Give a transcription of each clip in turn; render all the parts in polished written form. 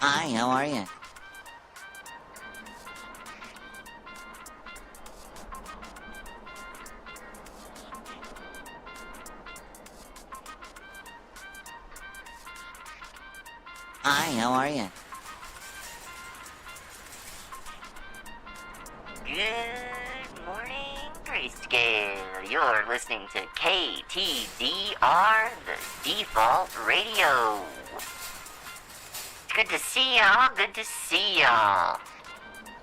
Hi, how are you? Hi, how are you? Good morning, Grayscale. You're listening to KTDR, the default radio. It's good to see y'all, good to see y'all.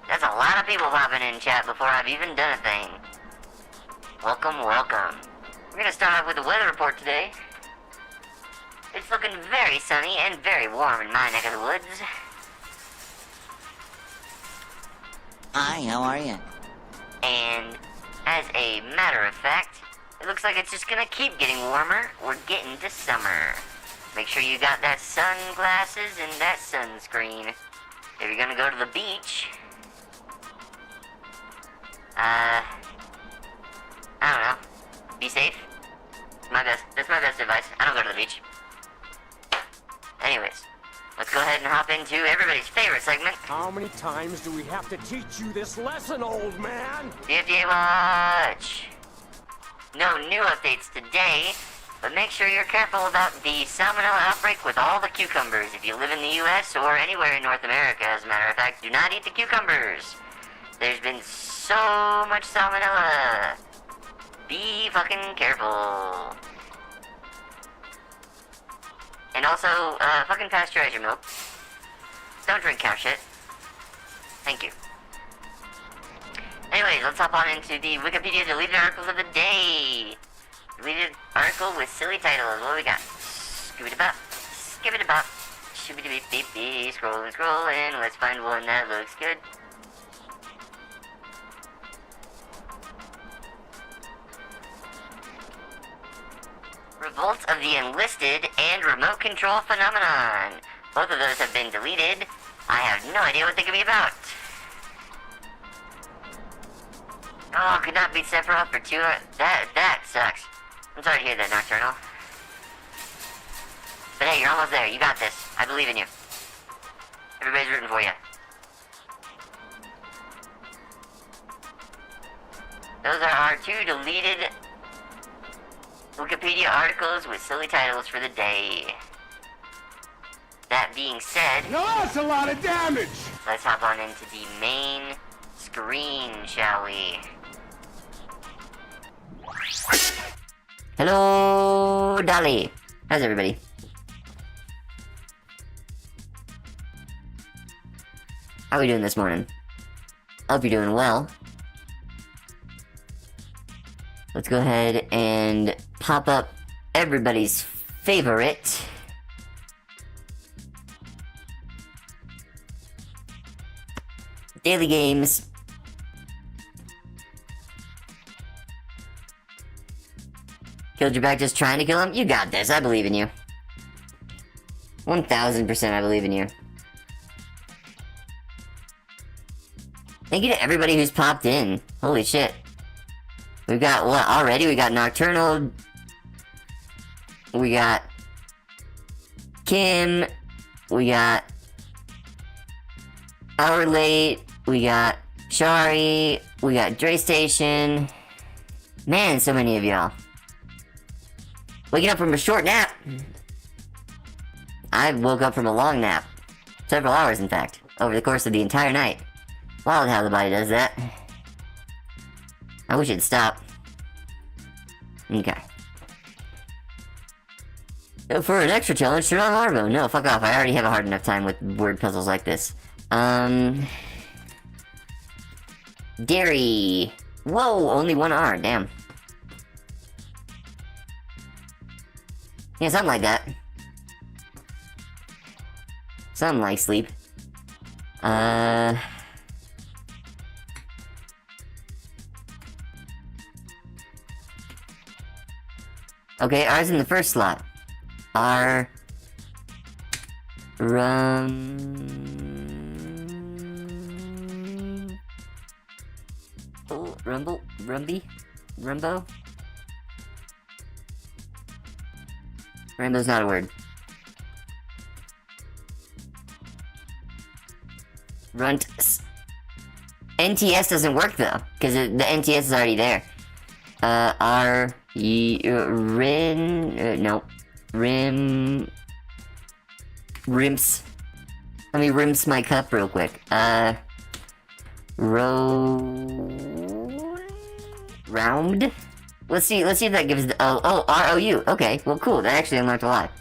There's a lot of people popping in chat before I've even done a thing. Welcome, welcome. We're gonna start off with the weather report today. It's looking very sunny and very warm in my neck of the woods. Hi, how are you? And as a matter of fact, it looks like it's just gonna keep getting warmer. We're getting to summer. Make sure you got that sunglasses and that sunscreen. If you're gonna go to the beach, I don't know. Be safe. That's my best advice. I don't go to the beach. Anyways, let's go ahead and hop into everybody's favorite segment. How many times do we have to teach you this lesson, old man? FDA Watch! No new updates today, but make sure you're careful about the salmonella outbreak with all the cucumbers. If you live in the US or anywhere in North America, as a matter of fact, do not eat the cucumbers. There's been so much salmonella. Be fucking careful. And also, fucking pasteurize your milk. Don't drink cow shit. Thank you. Anyways, let's hop on into the Wikipedia deleted articles of the day. Deleted article with silly titles. What do we got? Skip-it-a-bop. Skip-it-a-bop. Shoo-be-de-beep-beep-beep. Scrolling, scrolling. Let's find one that looks good. Revolts of the Enlisted and Remote Control Phenomenon. Both of those have been deleted. I have no idea what they could be about. Oh, could not beat Sephiroth for 2 hours. That sucks. I'm sorry to hear that, Nocturnal. But hey, you're almost there. You got this. I believe in you. Everybody's rooting for you. Those are our 2 deleted Wikipedia articles with silly titles for the day. That being said, No, that's a lot of damage! let's hop on into the main screen, shall we? Hello, Dolly. How's everybody? How are we doing this morning? I hope you're doing well. Let's go ahead and pop up everybody's favorite daily games. Killed your back just trying to kill him? You got this. I believe in you. 1000% I believe in you. Thank you to everybody who's popped in. Holy shit. We've got what already? We got Nocturnal. We got Kim. We got Hour Late. We got Shari. We got Dre Station. Man, so many of y'all. Waking up from a short nap. I woke up from a long nap. Several hours, in fact. Over the course of the entire night. Wild how the body does that. I wish it'd stop. Okay. For an extra challenge, turn on Arvo. No, fuck off. I already have a hard enough time with word puzzles like this. Dairy. Whoa, only 1 R. Damn. Yeah, something like that. Something like sleep. Okay, R's in the first slot. R. Rumble? Rumby? Rumbo? Rainbow's not a word. Runt. NTS doesn't work though, because the NTS is already there. Rimps. Let me rimps my cup real quick. Round? Let's see if that gives the, ROU. Okay, well cool, that actually unlocked a lot.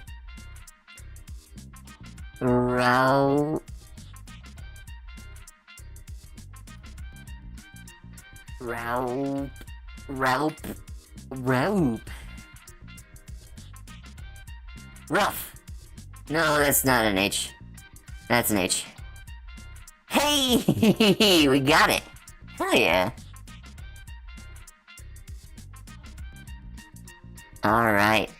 Route. Rough. No, that's not an H. That's an H. Hey, we got it. Hell yeah. Alright.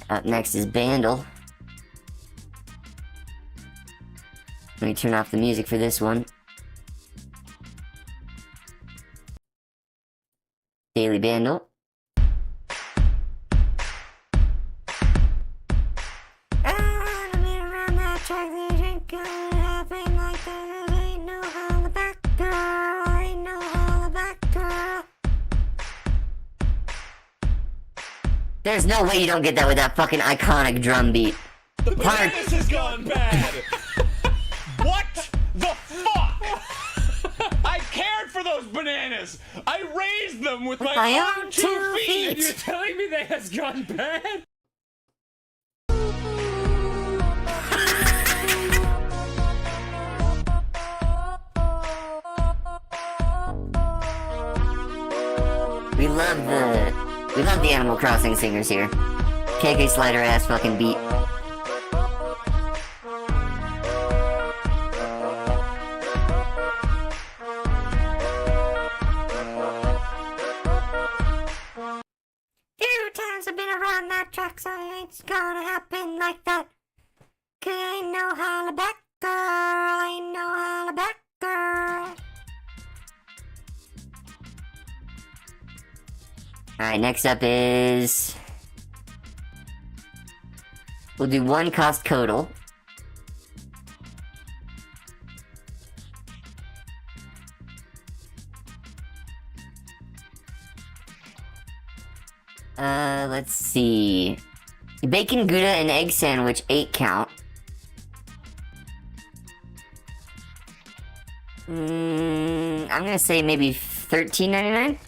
Up next is Bandle. Let me turn off the music for this one. Daily Bandle. There's no way you don't get that with that fucking iconic drum beat. The bananas has gone bad! What the fuck? I cared for those bananas! I raised them with my own 2 feet! You're telling me that has gone bad? We love the Animal Crossing singers here. KK Slider ass fucking beat. Few times I've been around that track, so it's gonna happen like that. 'Cause I ain't no holla back girl, ain't no holla back girl. Alright, next up is... We'll do one cost Codal. Let's see... Bacon Gouda and egg sandwich, 8 count. I'm gonna say maybe $13.99?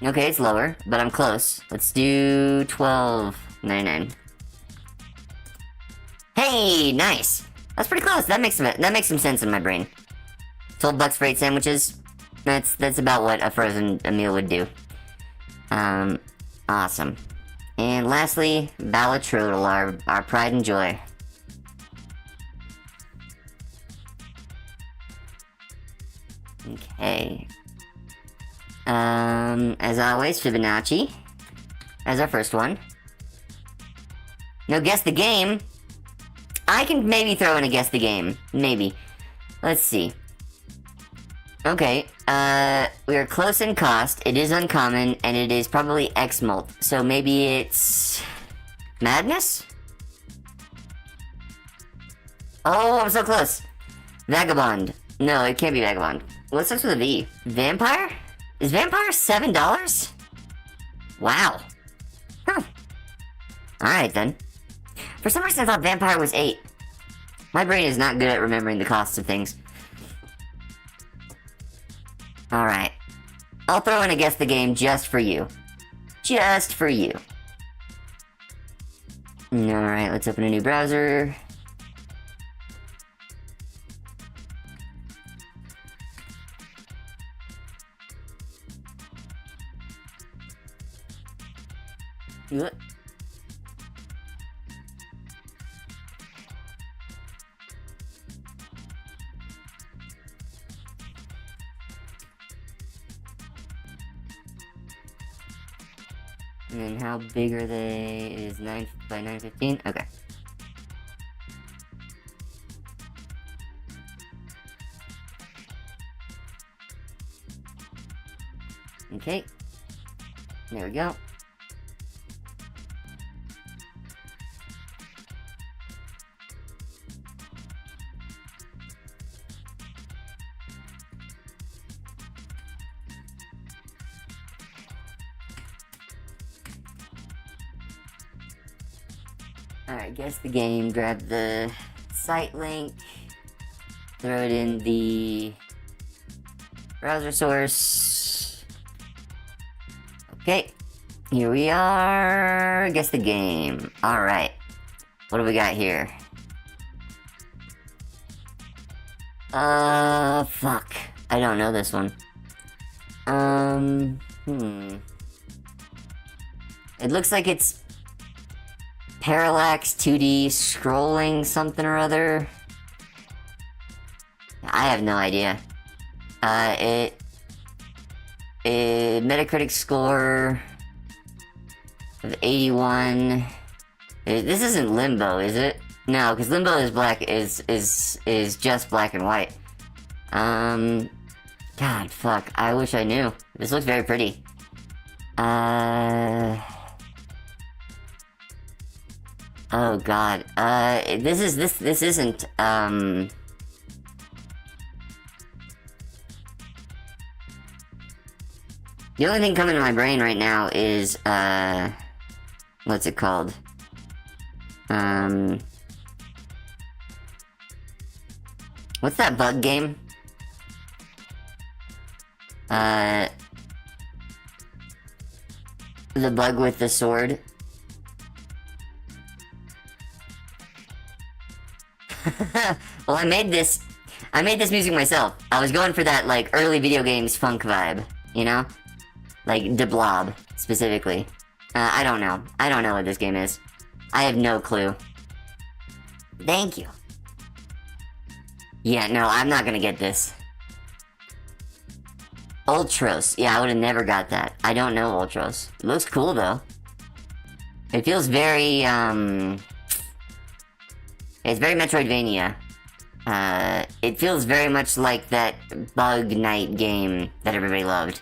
Okay, it's lower, but I'm close. Let's do $12.99. Hey, nice. That's pretty close. That makes some sense in my brain. $12 for 8 sandwiches. That's about what a frozen meal would do. Awesome. And lastly, Balatrodal, our pride and joy. Okay. As always, Fibonacci. As our first one. No, guess the game. I can maybe throw in a guess the game. Maybe. Let's see. Okay, we are close in cost, it is uncommon, and it is probably X-Molt. So maybe it's... Madness? Oh, I'm so close. Vagabond. No, it can't be Vagabond. What starts with a V? Vampire? Is Vampire $7? Wow. Huh. Alright then. For some reason I thought Vampire was 8. My brain is not good at remembering the costs of things. Alright. I'll throw in a guess the game just for you. Just for you. Alright, let's open a new browser. What? And then how big are they? It is 9 by 915? Okay. Okay. There we go. Alright, guess the game, grab the site link, throw it in the browser source. Okay, here we are. Guess the game. Alright, what do we got here? Fuck. I don't know this one. It looks like it's Parallax 2D scrolling something or other. I have no idea. Metacritic score of 81. This isn't Limbo, is it? No, because Limbo is is just black and white. God, fuck. I wish I knew. This looks very pretty. Oh god. This isn't, the only thing coming to my brain right now is, what's it called? What's that bug game? The bug with the sword. Well, I made this music myself. I was going for that, like, early video games funk vibe, you know? Like, De Blob, specifically. I don't know. I don't know what this game is. I have no clue. Thank you. Yeah, no, I'm not gonna get this. Ultros. Yeah, I would have never got that. I don't know Ultros. It looks cool, though. It feels very, it's very Metroidvania. It feels very much like that Bug Night game that everybody loved.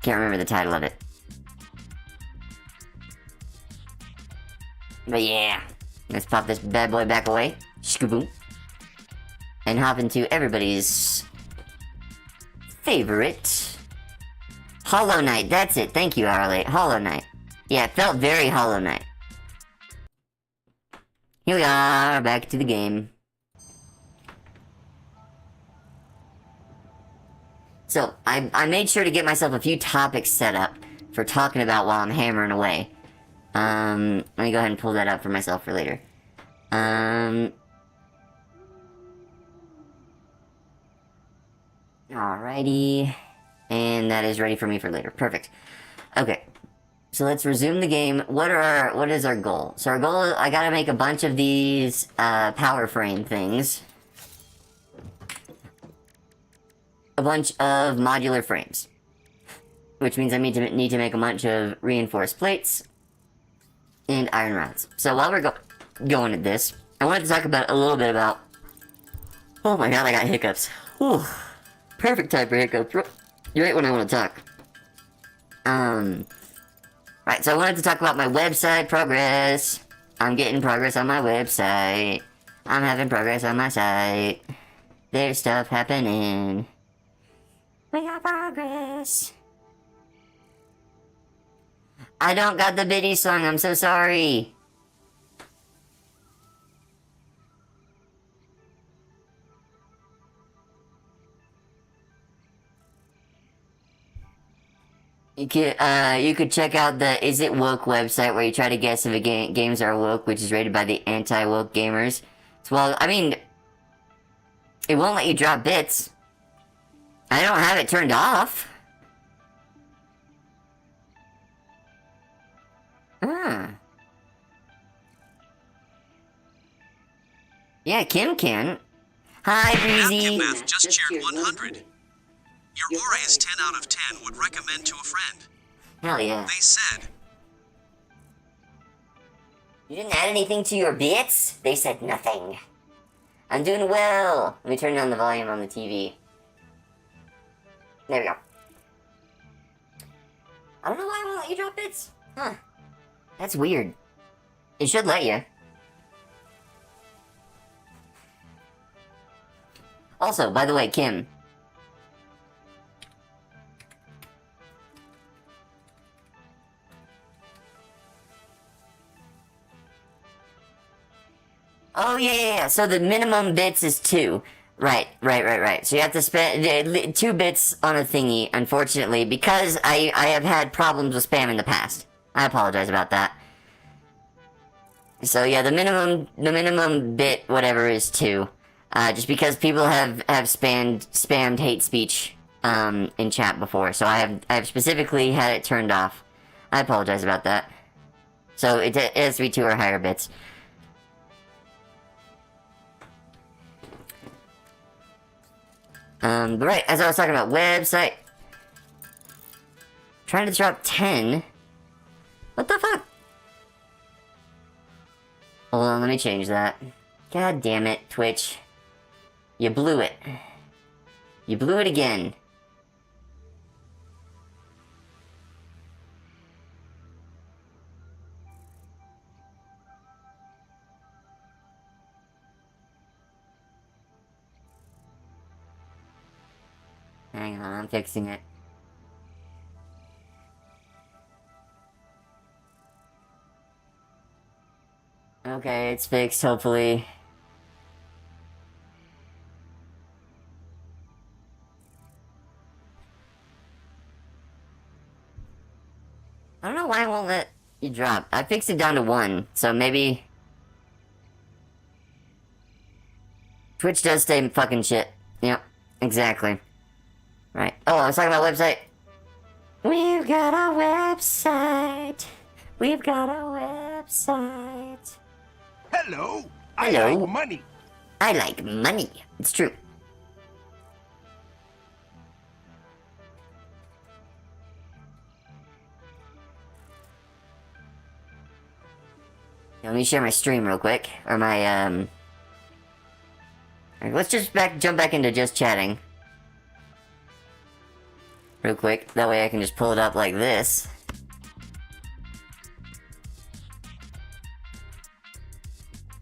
Can't remember the title of it. But yeah, let's pop this bad boy back away. Shkaboom. And hop into everybody's favorite Hollow Knight. That's it. Thank you, Harley. Hollow Knight. Yeah, it felt very Hollow Knight. Here we are, back to the game. So, I made sure to get myself a few topics set up for talking about while I'm hammering away. Let me go ahead and pull that up for myself for later. Alrighty. And that is ready for me for later. Perfect. Okay. So let's resume the game. What is our goal? So our goal is, I gotta make a bunch of these, power frame things. A bunch of modular frames. Which means I need to make a bunch of reinforced plates and iron rods. So while we're going at this, I wanted to talk about a little bit about... Oh my god, I got hiccups. Whew. Perfect time for hiccups. You're right when I want to talk. Right, so I wanted to talk about my website progress. I'm getting progress on my website. I'm having progress on my site. There's stuff happening. We got progress. I don't got the Biddy song, I'm so sorry. You could check out the Is It Woke website where you try to guess if games are woke, which is rated by the anti-woke gamers. Well, I mean, it won't let you drop bits. I don't have it turned off. Yeah, Kim can. Hi, Breezy. Math just shared 100. Your aura is 10 out of 10. Would recommend to a friend. Hell yeah. They said. You didn't add anything to your bits? They said nothing. I'm doing well. Let me turn down the volume on the TV. There we go. I don't know why it won't let you drop bits. Huh. That's weird. It should let you. Also, by the way, Kim. Oh, yeah. So the minimum bits is 2. Right. So you have to spend 2 bits on a thingy, unfortunately, because I have had problems with spam in the past. I apologize about that. So yeah, the minimum bit whatever is 2. Just because people have spammed hate speech in chat before, so I have specifically had it turned off. I apologize about that. So it has to be 2 or higher bits. But right, as I was talking about, website. Trying to drop 10. What the fuck? Hold on, let me change that. God damn it, Twitch. You blew it. You blew it again. Hang on, I'm fixing it. Okay, it's fixed, hopefully. I don't know why it won't let you drop. I fixed it down to 1, so maybe... Twitch does stay fucking shit. Yep, exactly. Right. Oh, I was talking about website. We've got a website. We've got a website. Hello. Hello. I like money. I like money. It's true. Let me share my stream real quick, or my Alright, let's just jump back into just chatting. Real quick, that way I can just pull it up like this.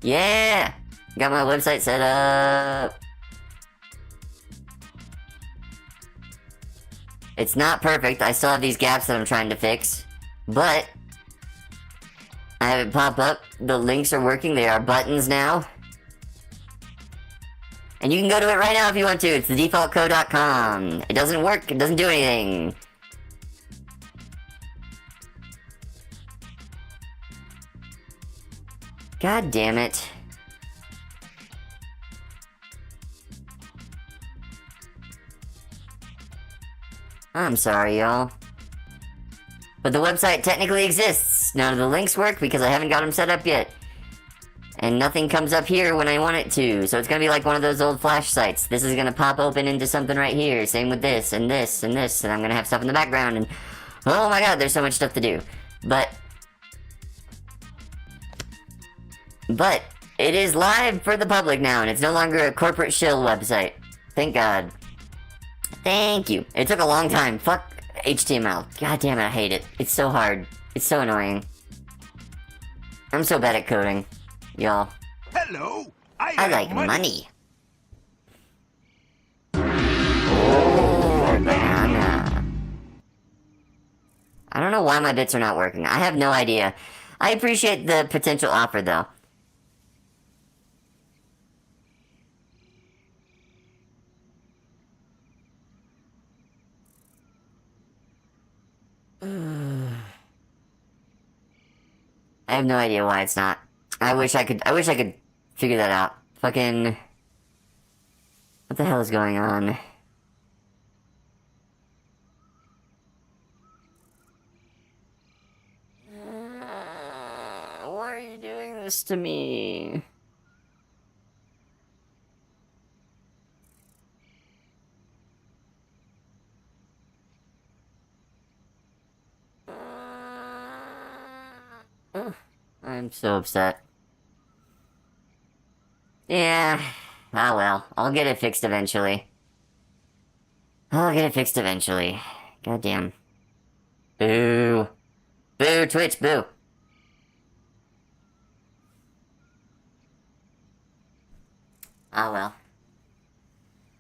Yeah! Got my website set up. It's not perfect, I still have these gaps that I'm trying to fix, but I have it pop up. The links are working. They are buttons now. And you can go to it right now if you want to. It's thedefaultcode.com. It doesn't work. It doesn't do anything. God damn it. I'm sorry, y'all. But the website technically exists. None of the links work because I haven't got them set up yet. And nothing comes up here when I want it to. So it's gonna be like one of those old Flash sites. This is gonna pop open into something right here. Same with this, and this, and this. And I'm gonna have stuff in the background, and oh my god, there's so much stuff to do. But it is live for the public now, and it's no longer a corporate shill website. Thank God. Thank you. It took a long time. Fuck HTML. God damn it, I hate it. It's so hard. It's so annoying. I'm so bad at coding. Y'all. Hello. I like money. Oh, banana. I don't know why my bits are not working. I have no idea. I appreciate the potential offer, though. I have no idea why it's not. I wish I could figure that out. Fucking... What the hell is going on? Why are you doing this to me? I'm so upset. Yeah, ah well, I'll get it fixed eventually. I'll get it fixed eventually. Goddamn. Boo. Boo, Twitch, boo. Ah well.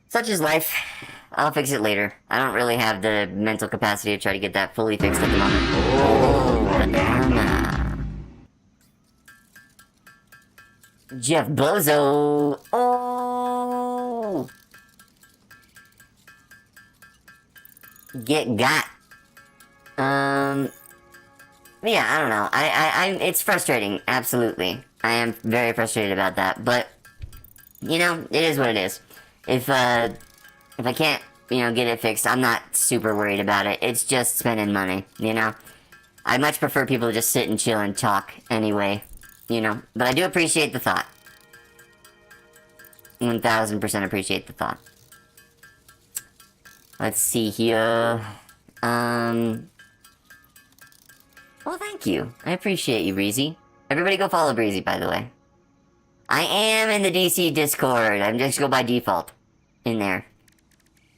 Such is life. I'll fix it later. I don't really have the mental capacity to try to get that fully fixed at the moment. Oh, banana. Jeff Bozo. Oh. Get got. Yeah, I don't know. It's frustrating. Absolutely. I am very frustrated about that. But, you know, it is what it is. If I can't, you know, get it fixed, I'm not super worried about it. It's just spending money, you know? I much prefer people to just sit and chill and talk anyway, you know? But I do appreciate the thought. 1000% appreciate the thought. Let's see here. Well, thank you. I appreciate you, Breezy. Everybody go follow Breezy, by the way. I am in the DC Discord. I'm just go by default. In there.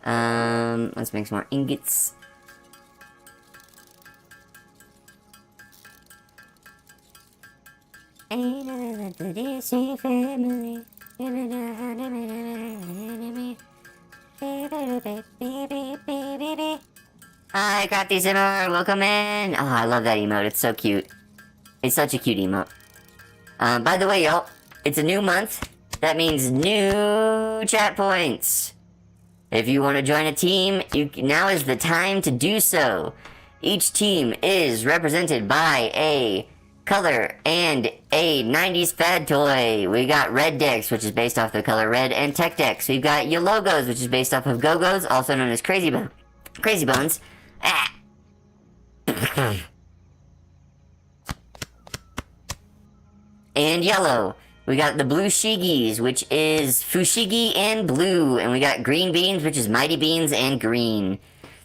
Let's make some more ingots. The DC family. Hi, Crafty Simmer, welcome in! Oh, I love that emote, it's so cute. It's such a cute emote. By the way, y'all, it's a new month. That means new chat points. If you want to join a team, now is the time to do so. Each team is represented by a color and a 90s fad toy. We got Red Dex, which is based off the color red, and Tech Dex. We've got Yologos, which is based off of Go-Go's, also known as Crazy Bones. Ah. And yellow. We got the blue Shigis, which is Fushigi and blue. And we got green beans, which is Mighty Beans and green.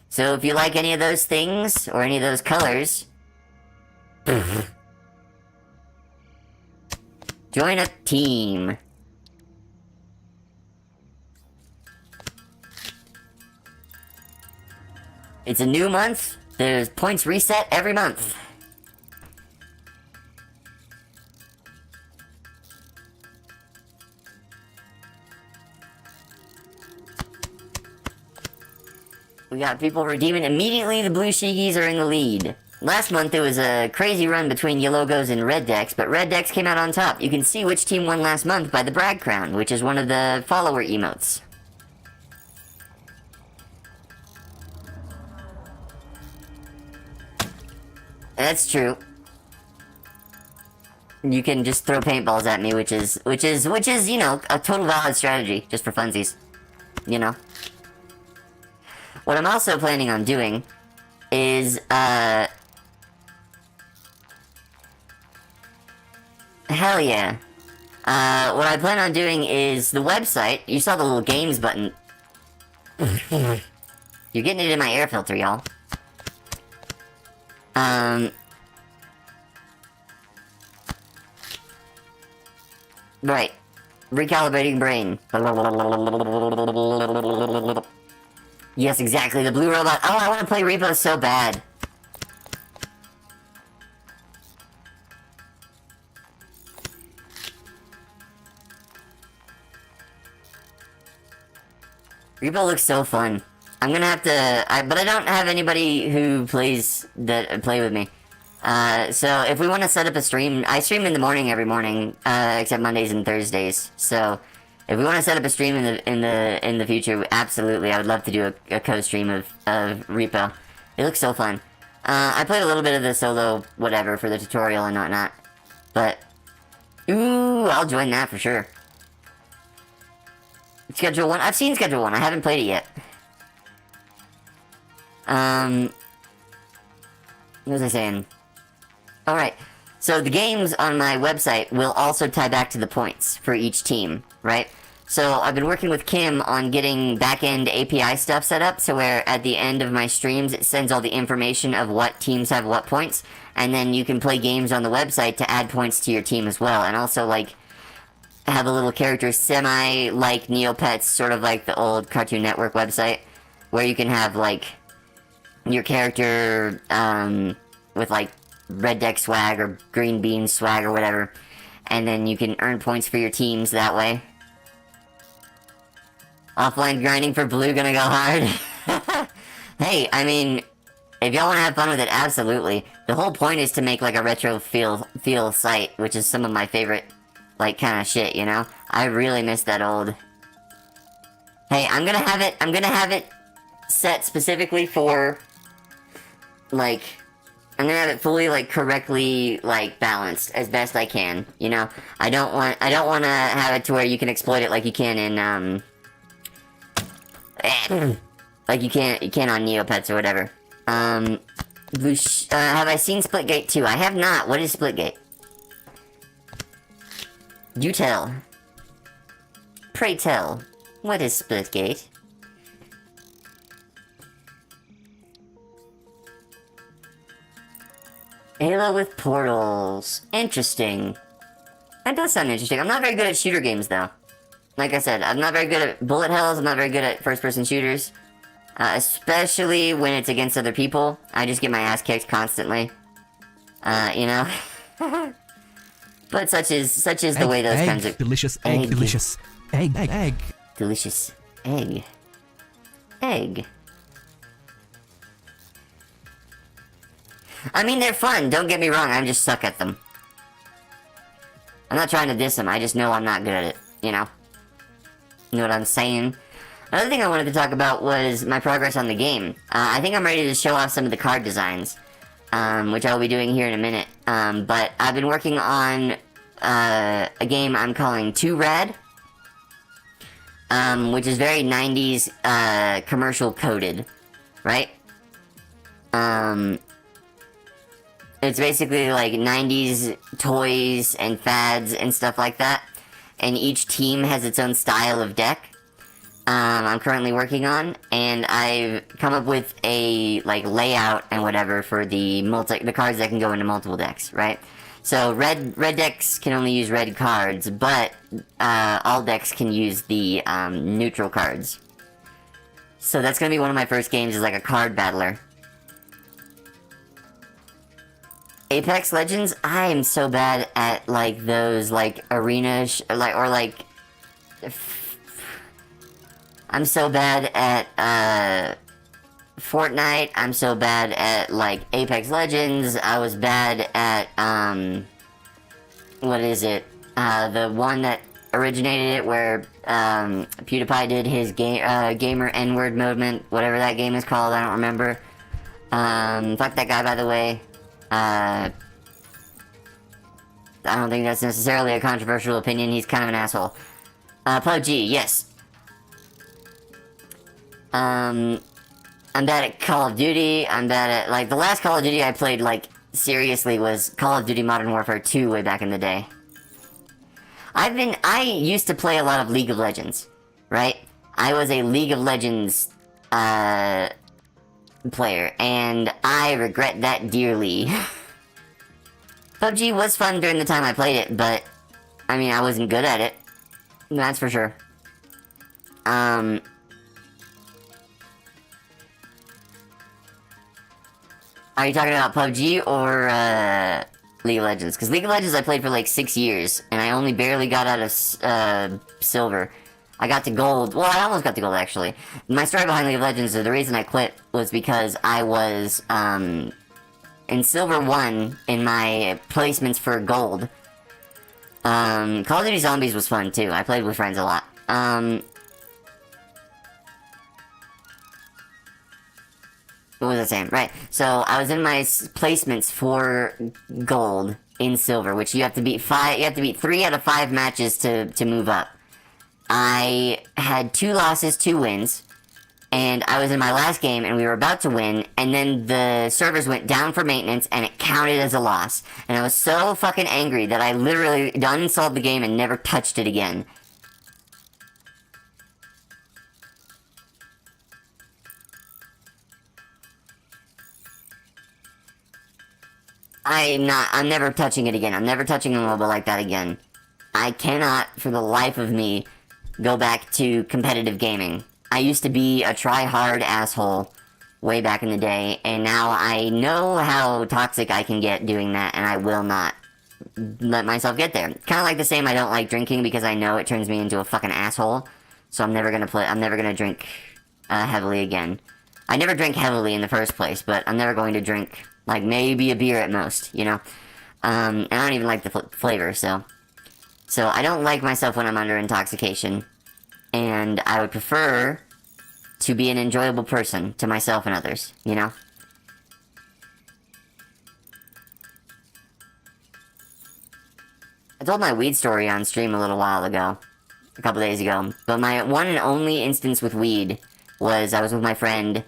So if you like any of those things, or any of those colors, join a team. It's a new month. There's points reset every month. We got people redeeming immediately. The blue Shigis are in the lead. Last month there was a crazy run between Yologos and Red Dex, but Red Dex came out on top. You can see which team won last month by the brag crown, which is one of the follower emotes. That's true. You can just throw paintballs at me, which is, you know, a total valid strategy, just for funsies. You know? What I'm also planning on doing is, hell yeah. What I plan on doing is the website. You saw the little games button. You're getting it in my air filter, y'all. Right. Recalibrating brain. Yes, exactly, the blue robot. Oh, I want to play Repo so bad. Repo looks so fun. I'm gonna have to, but I don't have anybody who play with me. So if we want to set up a stream, I stream in the morning every morning, except Mondays and Thursdays. So if we want to set up a stream in the future, absolutely, I would love to do a co-stream of Repo. It looks so fun. I played a little bit of the solo whatever for the tutorial and whatnot, but ooh, I'll join that for sure. Schedule 1. I've seen Schedule 1. I haven't played it yet. What was I saying? Alright, so the games on my website will also tie back to the points for each team, right? So I've been working with Kim on getting back-end API stuff set up, so where at the end of my streams it sends all the information of what teams have what points, and then you can play games on the website to add points to your team as well, and also, like, have a little character semi-like Neopets, sort of like the old Cartoon Network website, where you can have, like, your character, with, like, Red Deck swag or Green Bean swag or whatever, and then you can earn points for your teams that way. Offline grinding for blue gonna go hard. Hey, I mean, if y'all wanna have fun with it, absolutely. The whole point is to make, like, a retro feel site, which is some of my favorite like, kind of shit, you know? I really miss that old... Hey, I'm gonna have it set specifically for, like... I'm gonna have it fully, like, correctly, like, balanced as best I can, you know? I don't want to have it to where you can exploit it like you can in, like you can't on Neopets or whatever. Have I seen Splitgate 2? I have not. What is Splitgate? You tell. Pray tell. What is Splitgate? Halo with portals. Interesting. That does sound interesting. I'm not very good at shooter games, though. Like I said, I'm not very good at bullet hells. I'm not very good at first-person shooters. Especially when it's against other people. I just get my ass kicked constantly. You know? But such is the way those kinds of... Delicious egg, delicious egg. Delicious egg. Egg. I mean, they're fun, don't get me wrong, I just suck at them. I'm not trying to diss them, I just know I'm not good at it, you know? You know what I'm saying? Another thing I wanted to talk about was my progress on the game. I think I'm ready to show off some of the card designs, which I'll be doing here in a minute. But I've been working on a game I'm calling 2 Rad, which is very 90s commercial coded, right? It's basically like 90s toys and fads and stuff like that. And each team has its own style of deck. I'm currently working on, and I've come up with a like layout and whatever for the cards that can go into multiple decks, right? So red decks can only use red cards, but all decks can use the neutral cards. So that's gonna be one of my first games, is like a card battler. Apex Legends, I am so bad at, like, those, like, arena, I'm so bad at, Fortnite, I'm so bad at, like, Apex Legends, I was bad at, what is it, the one that originated it, where, PewDiePie did his gamer N-word movement, whatever that game is called, I don't remember. Fuck that guy, by the way. I don't think that's necessarily a controversial opinion, he's kind of an asshole. PUBG, yes. I'm bad at Call of Duty, I'm bad at, like, the last Call of Duty I played, like, seriously was Call of Duty Modern Warfare 2 way back in the day. I used to play a lot of League of Legends, right? I was a League of Legends, player, and I regret that dearly. PUBG was fun during the time I played it, but, I mean, I wasn't good at it. That's for sure. Are you talking about PUBG or, League of Legends? Because League of Legends I played for like 6 years, and I only barely got out of, silver. I got to gold. Well, I almost got to gold, actually. My story behind League of Legends, the reason I quit was because I was, in Silver 1 in my placements for gold. Call of Duty Zombies was fun, too. I played with friends a lot. What was I saying? Right. So, I was in my placements for gold in Silver, which you have to beat 3 out of 5 matches to move up. I had 2 losses, 2 wins, and I was in my last game, and we were about to win, and then the servers went down for maintenance, and it counted as a loss. And I was so fucking angry that I literally uninstalled the game and never touched it again. I'm never touching it again. I'm never touching a MOBA like that again. I cannot, for the life of me, go back to competitive gaming. I used to be a try-hard asshole way back in the day, and now I know how toxic I can get doing that, and I will not let myself get there. Kind of like the same, I don't like drinking because I know it turns me into a fucking asshole, so I'm never gonna drink heavily again. I never drank heavily in the first place, but I'm never going to drink, like, maybe a beer at most, you know? And I don't even like the flavor, so... So I don't like myself when I'm under intoxication, and I would prefer to be an enjoyable person to myself and others, you know? I told my weed story on stream a little while ago, a couple days ago, but my one and only instance with weed was I was with my friend,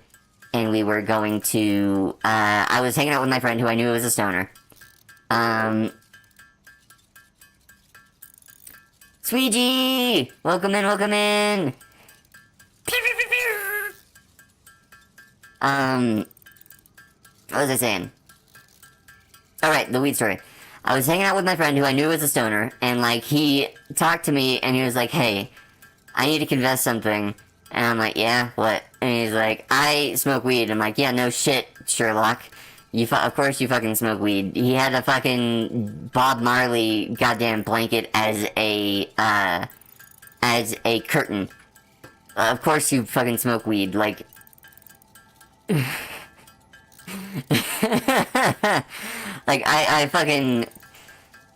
and we were going to, I was hanging out with my friend who I knew was a stoner. Sweetie! Welcome in, welcome in! What was I saying? Alright, the weed story. I was hanging out with my friend who I knew was a stoner, and, like, he talked to me, and he was like, hey, I need to confess something. And I'm like, yeah, what? And he's like, I smoke weed. I'm like, yeah, no shit, Sherlock. Of course you fucking smoke weed. He had a fucking Bob Marley goddamn blanket as a curtain. Of course you fucking smoke weed, like... like, I fucking...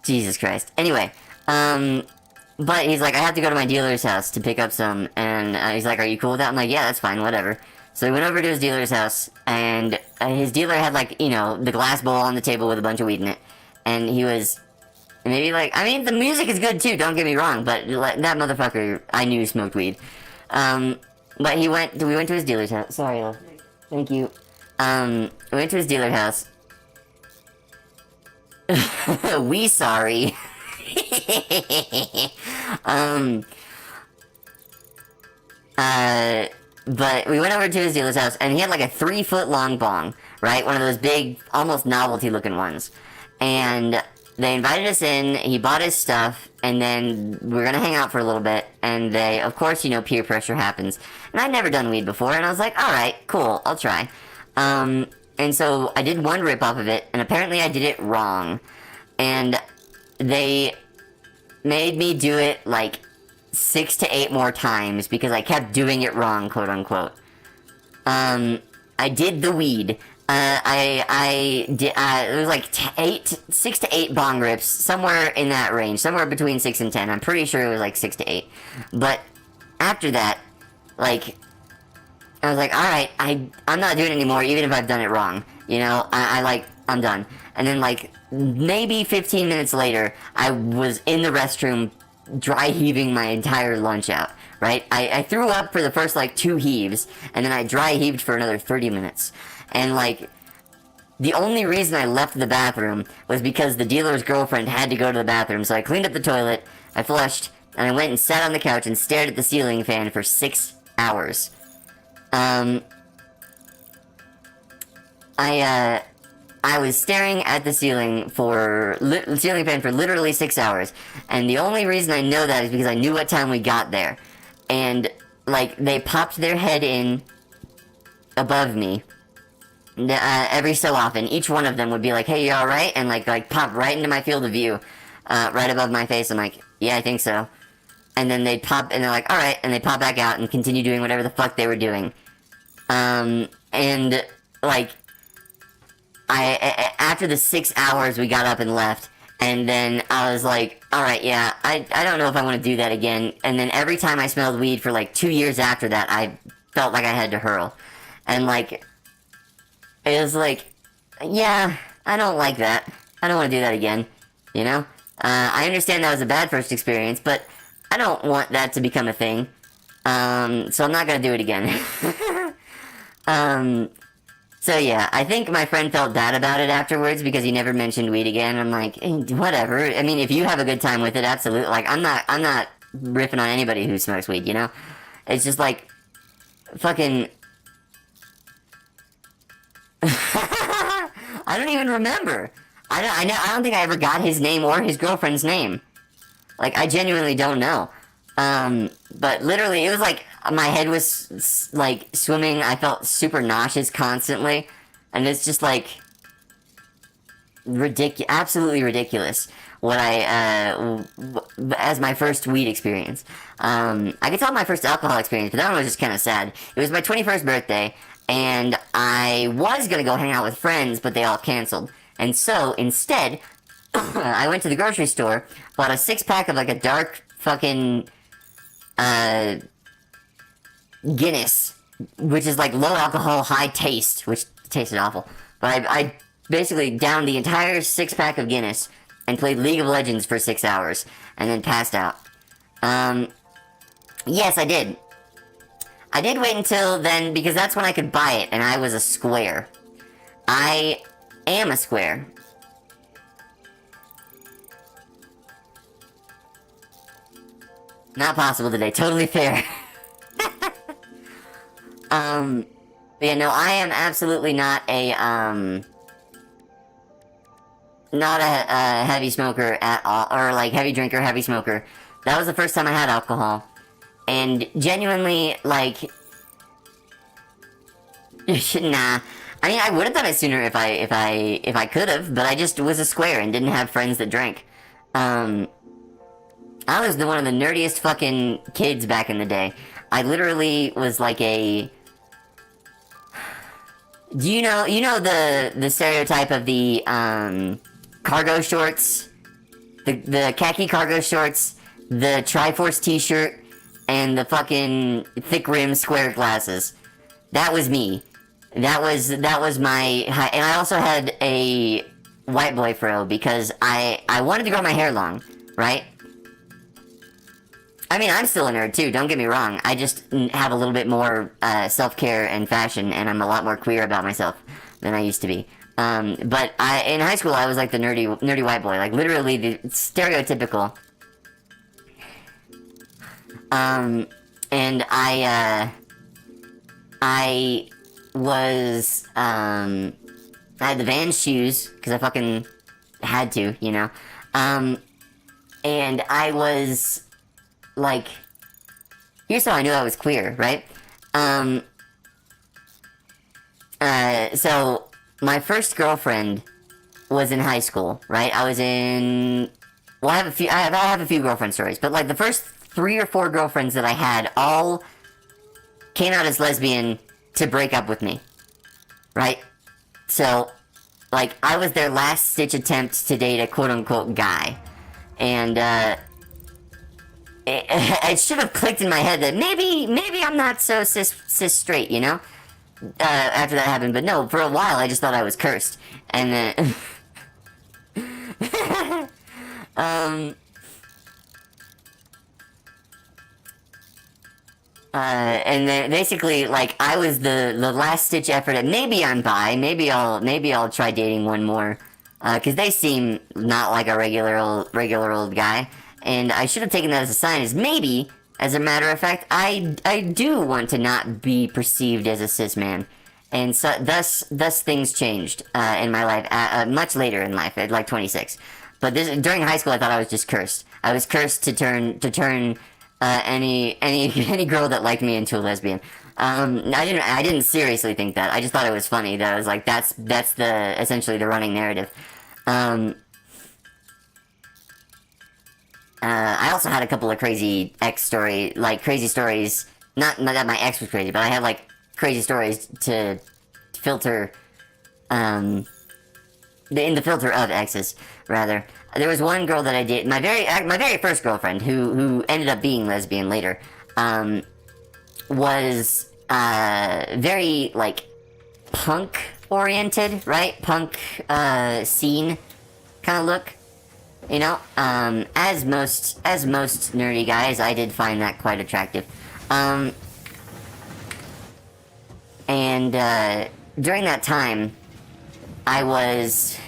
Jesus Christ. Anyway, but he's like, I have to go to my dealer's house to pick up some, and he's like, are you cool with that? I'm like, yeah, that's fine, whatever. So we went over to his dealer's house, and his dealer had, like, you know, the glass bowl on the table with a bunch of weed in it, and he was maybe like, I mean, the music is good too, don't get me wrong, but that motherfucker, I knew smoked weed. But we went to his dealer's house. Sorry, love. Thank you. We went to his dealer's house. We sorry. But we went over to his dealer's house, and he had like a 3-foot long bong, right? One of those big, almost novelty looking ones. And they invited us in, he bought his stuff, and then we were gonna hang out for a little bit, and they, of course, you know, peer pressure happens. And I'd never done weed before, and I was like, alright, cool, I'll try. And so I did one rip off of it, and apparently I did it wrong. And they made me do it like 6 to 8 more times because I kept doing it wrong, quote unquote. I did the weed. I did, it was like 6 to 8 bong rips, somewhere in that range, somewhere between 6 and 10. I'm pretty sure it was like 6 to 8. But after that, like, I was like, alright, I'm not doing it anymore, even if I've done it wrong. You know, I'm done. And then, like, maybe 15 minutes later, I was in the restroom dry heaving my entire lunch out, right? I threw up for the first, like, 2 heaves, and then I dry heaved for another 30 minutes. And, like, the only reason I left the bathroom was because the dealer's girlfriend had to go to the bathroom, so I cleaned up the toilet, I flushed, and I went and sat on the couch and stared at the ceiling fan for 6 hours. I was staring at the ceiling fan for literally 6 hours, and the only reason I know that is because I knew what time we got there. And, like, they popped their head in above me, every so often. Each one of them would be like, hey, you alright? And, like, pop right into my field of view, right above my face. I'm like, yeah, I think so. And then they'd pop, and they're like, alright, and they'd pop back out and continue doing whatever the fuck they were doing. And, like, after the 6 hours, we got up and left, and then I was like, alright, yeah, I don't know if I want to do that again. And then every time I smelled weed for, like, 2 years after that, I felt like I had to hurl. And, like, it was like, yeah, I don't like that. I don't want to do that again, you know? I understand that was a bad first experience, but I don't want that to become a thing. So I'm not gonna do it again. So yeah, I think my friend felt bad about it afterwards because he never mentioned weed again. I'm like, whatever. I mean, if you have a good time with it, absolutely. Like, I'm not ripping on anybody who smokes weed, you know? It's just like, fucking... I don't even remember. I don't think I ever got his name or his girlfriend's name. Like, I genuinely don't know. But literally, it was like, my head was, like, swimming. I felt super nauseous constantly. And it's just, like, absolutely ridiculous what as my first weed experience. I could tell my first alcohol experience, but that one was just kind of sad. It was my 21st birthday, and I was gonna go hang out with friends, but they all canceled. And so, instead, I went to the grocery store, bought a 6-pack of like a dark fucking Guinness, which is like low alcohol, high taste, which tasted awful. But I basically downed the entire 6-pack of Guinness and played League of Legends for 6 hours and then passed out. Yes, I did. I did wait until then because that's when I could buy it, and I was a square. I am a square. Not possible today. Totally fair. But yeah, no, I am absolutely not a heavy smoker at all, or like heavy drinker, heavy smoker. That was the first time I had alcohol, and genuinely, like, nah. I mean, I would have done it sooner if I could have, but I just was a square and didn't have friends that drank. I was one of the nerdiest fucking kids back in the day. I literally was like a... Do you know the stereotype of the, cargo shorts? The khaki cargo shorts, the Triforce t-shirt, and the fucking thick rim square glasses. That was me. That was my... And I also had a white boy fro because I wanted to grow my hair long, right? I mean, I'm still a nerd too, don't get me wrong. I just have a little bit more self-care and fashion, and I'm a lot more queer about myself than I used to be. But in high school, I was like the nerdy white boy, like literally the stereotypical. And I was, I had the Vans shoes, because I fucking had to, you know. And I was... like, here's how I knew I was queer, right? So, my first girlfriend was in high school, right? I was in, well, I have a few girlfriend stories, but like the first 3 or 4 girlfriends that I had all came out as lesbian to break up with me, right? So, like, I was their last-ditch attempt to date a quote-unquote guy, and, it should have clicked in my head that maybe I'm not so cis straight, you know? After that happened, but no, for a while I just thought I was cursed, and then... and then basically, like, I was the last-ditch effort at maybe I'm bi, maybe I'll try dating one more, cause they seem not like a regular old guy. And I should have taken that as a sign, as maybe, as a matter of fact, I do want to not be perceived as a cis man. And so, thus things changed, in my life, much later in life, at like 26. But during high school, I thought I was just cursed. I was cursed to turn, any girl that liked me into a lesbian. I didn't seriously think that. I just thought it was funny. That I was like, that's essentially the running narrative. I also had a couple of crazy crazy stories. Not that my ex was crazy, but I had like crazy stories to filter, in the filter of exes, rather. There was one girl that I dated, my very first girlfriend, who ended up being lesbian later, was, very, like, punk oriented, right? Punk, scene kind of look. You know, as most nerdy guys, I did find that quite attractive. And, during that time, I was,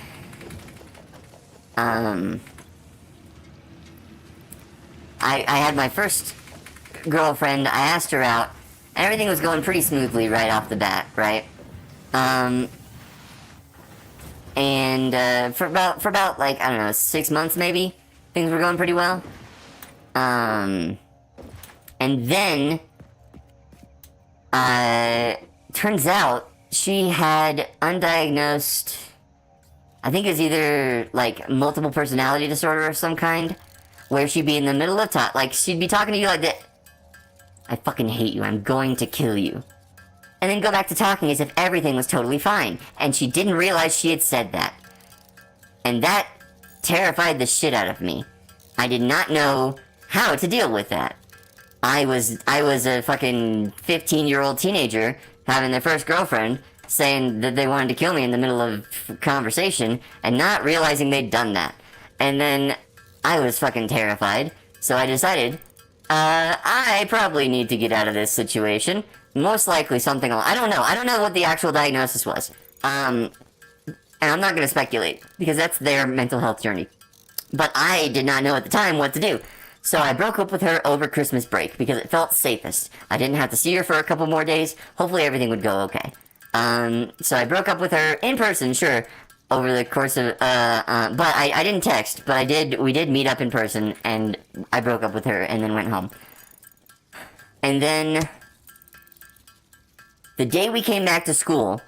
I had my first girlfriend. I asked her out, and everything was going pretty smoothly right off the bat, right? And, for about, like, I don't know, 6 months maybe, things were going pretty well. And then, turns out she had undiagnosed, I think it's either, like, multiple personality disorder of some kind, where she'd be in the middle of like, she'd be talking to you like that, I fucking hate you, I'm going to kill you. And then go back to talking as if everything was totally fine. And she didn't realize she had said that. And that terrified the shit out of me. I did not know how to deal with that. I was a fucking 15-year-old teenager having their first girlfriend saying that they wanted to kill me in the middle of conversation and not realizing they'd done that. And then I was fucking terrified, so I decided, I probably need to get out of this situation. Most likely something, I don't know what the actual diagnosis was. And I'm not gonna speculate, because that's their mental health journey. But I did not know at the time what to do. So I broke up with her over Christmas break, because it felt safest. I didn't have to see her for a couple more days. Hopefully everything would go okay. So I broke up with her in person, sure, over the course of, but I didn't text, but we did meet up in person, and I broke up with her, and then went home. And then, the day we came back to school,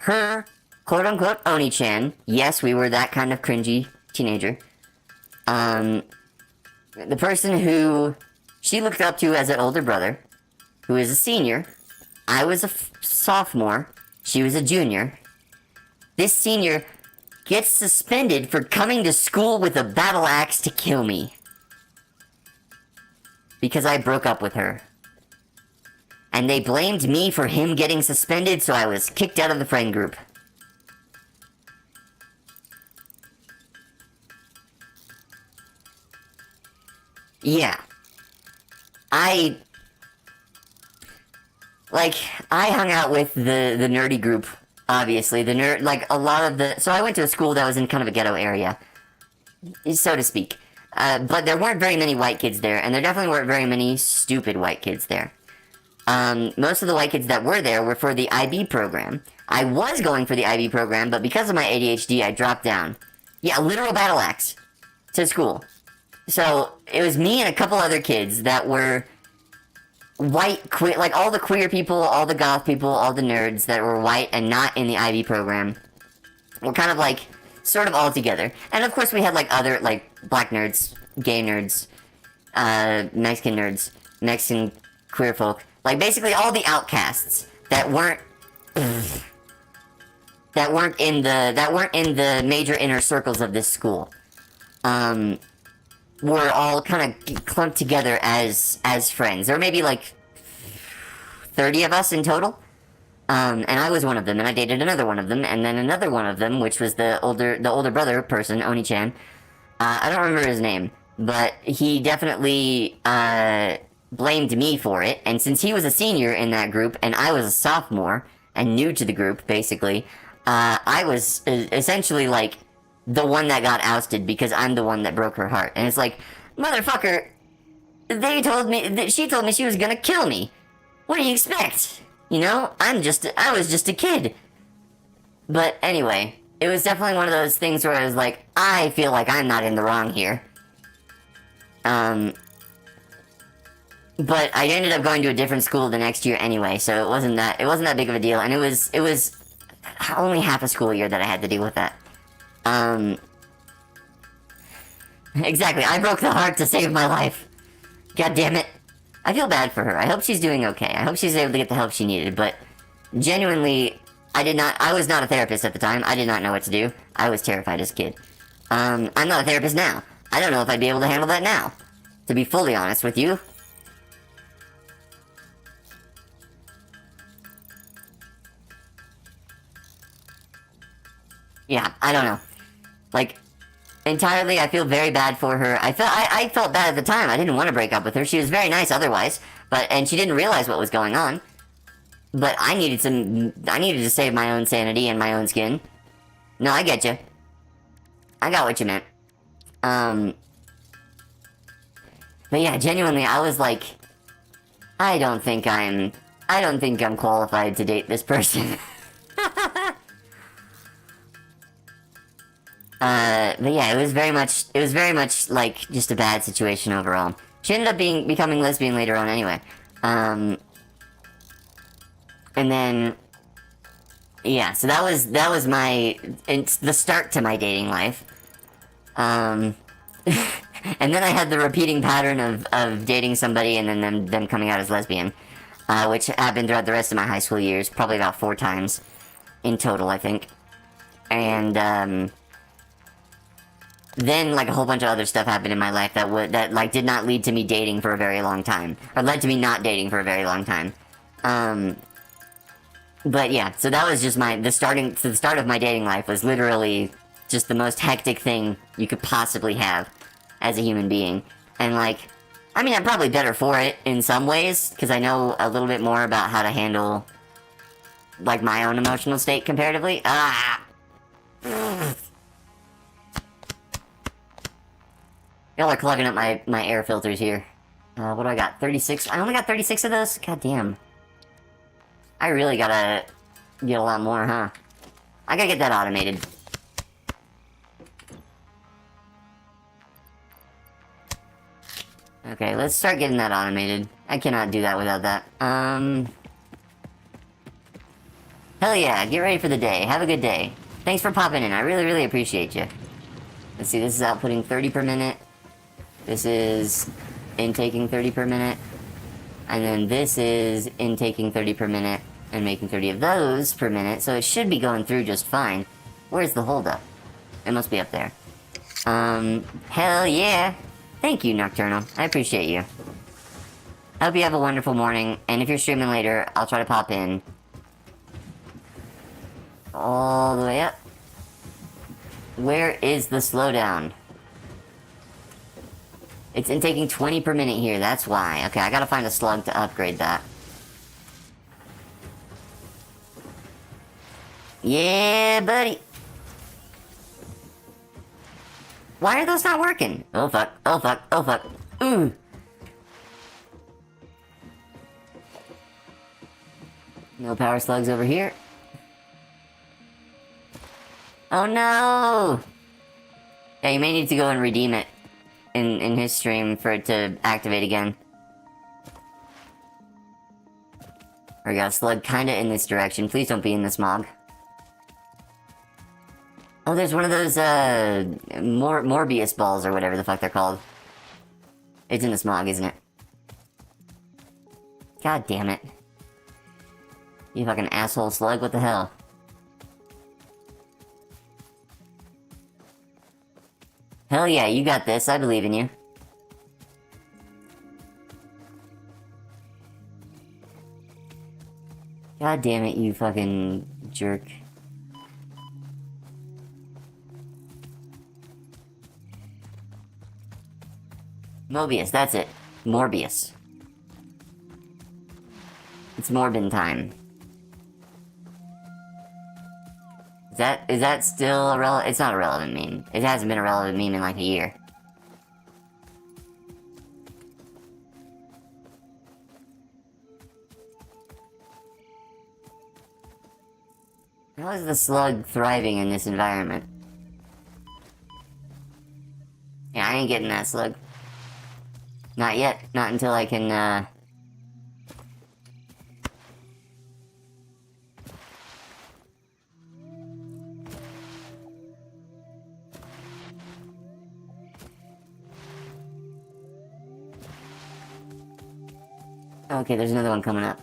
her, quote-unquote, Oni-chan, yes, we were that kind of cringy teenager, the person who she looked up to as an older brother, who is a senior, I was a sophomore, she was a junior, this senior gets suspended for coming to school with a battle axe to kill me. Because I broke up with her. And they blamed me for him getting suspended, so I was kicked out of the friend group. Yeah. I hung out with the nerdy group, obviously. So I went to a school that was in kind of a ghetto area, so to speak. But there weren't very many white kids there, and there definitely weren't very many stupid white kids there. Most of the white kids that were there were for the IB program. I was going for the IB program, but because of my ADHD, I dropped down. Yeah, literal battle axe to school. So, it was me and a couple other kids that were white, queer, like all the queer people, all the goth people, all the nerds that were white and not in the IB program were kind of like, sort of all together. And of course we had like other, like, black nerds, gay nerds, Mexican nerds, Mexican queer folk. Like, basically all the outcasts that weren't in the major inner circles of this school. Were all kind of clumped together as friends. There were maybe like 30 of us in total. And I was one of them, and I dated another one of them, and then another one of them, which was the older brother person, Oni-chan. I don't remember his name, but he definitely blamed me for it, and since he was a senior in that group, and I was a sophomore, and new to the group, basically, I was essentially like the one that got ousted because I'm the one that broke her heart. And it's like, motherfucker, she told me she was gonna kill me. What do you expect? You know, I was just a kid. But anyway, it was definitely one of those things where I was like, I feel like I'm not in the wrong here. But I ended up going to a different school the next year anyway, so it wasn't that big of a deal, and it was only half a school year that I had to deal with that. Exactly, I broke the heart to save my life. God damn it. I feel bad for her. I hope she's doing okay. I hope she's able to get the help she needed, but genuinely, I was not a therapist at the time. I did not know what to do. I was terrified as a kid. I'm not a therapist now. I don't know if I'd be able to handle that now, to be fully honest with you. Yeah, I don't know. Like, entirely, I feel very bad for her. I felt bad at the time. I didn't want to break up with her. She was very nice otherwise, and she didn't realize what was going on. But I needed to save my own sanity and my own skin. No, I get you. I got what you meant. But yeah, genuinely, I was like, I don't think I'm qualified to date this person. But yeah, it was very much like just a bad situation overall. She ended up becoming lesbian later on anyway. And then, yeah, so that was it's the start to my dating life. And then I had the repeating pattern of dating somebody and then them coming out as lesbian, which happened throughout the rest of my high school years, probably about 4 times in total, I think. And, then like a whole bunch of other stuff happened in my life that like did not lead to me dating for a very long time, or led to me not dating for a very long time. But yeah, so that was just the start of my dating life was literally just the most hectic thing you could possibly have as a human being. And like, I mean, I'm probably better for it in some ways, because I know a little bit more about how to handle like my own emotional state comparatively. Y'all are clogging up my air filters here. What do I got? 36? I only got 36 of those? God damn. I really gotta get a lot more, huh? I gotta get that automated. Okay, let's start getting that automated. I cannot do that without that. Hell yeah, get ready for the day. Have a good day. Thanks for popping in. I really, really appreciate you. Let's see, this is outputting 30 per minute. This is intaking 30 per minute. And then this is intaking 30 per minute and making 30 of those per minute, so it should be going through just fine. Where's the holdup? It must be up there. Hell yeah! Thank you, Nocturnal. I appreciate you. I hope you have a wonderful morning, and if you're streaming later, I'll try to pop in. All the way up. Where is the slowdown? It's intaking 20 per minute here, that's why. Okay, I gotta find a slug to upgrade that. Yeah, buddy. Why are those not working? Oh fuck, oh fuck, oh fuck. Ooh. No power slugs over here. Oh no! Yeah, you may need to go and redeem it in his stream for it to activate again. We got a slug kinda in this direction. Please don't be in the smog. Oh, there's one of those, Morbius balls or whatever the fuck they're called. It's in the smog, isn't it? God damn it. You fucking asshole slug, what the hell? Hell yeah, you got this, I believe in you. God damn it, you fucking jerk. Mobius, that's it. Morbius. It's Morbin time. Is that still a relevant? It's not a relevant meme. It hasn't been a relevant meme in like a year. How is the slug thriving in this environment? Yeah, I ain't getting that slug. Not yet. Not until I can, Okay, there's another one coming up.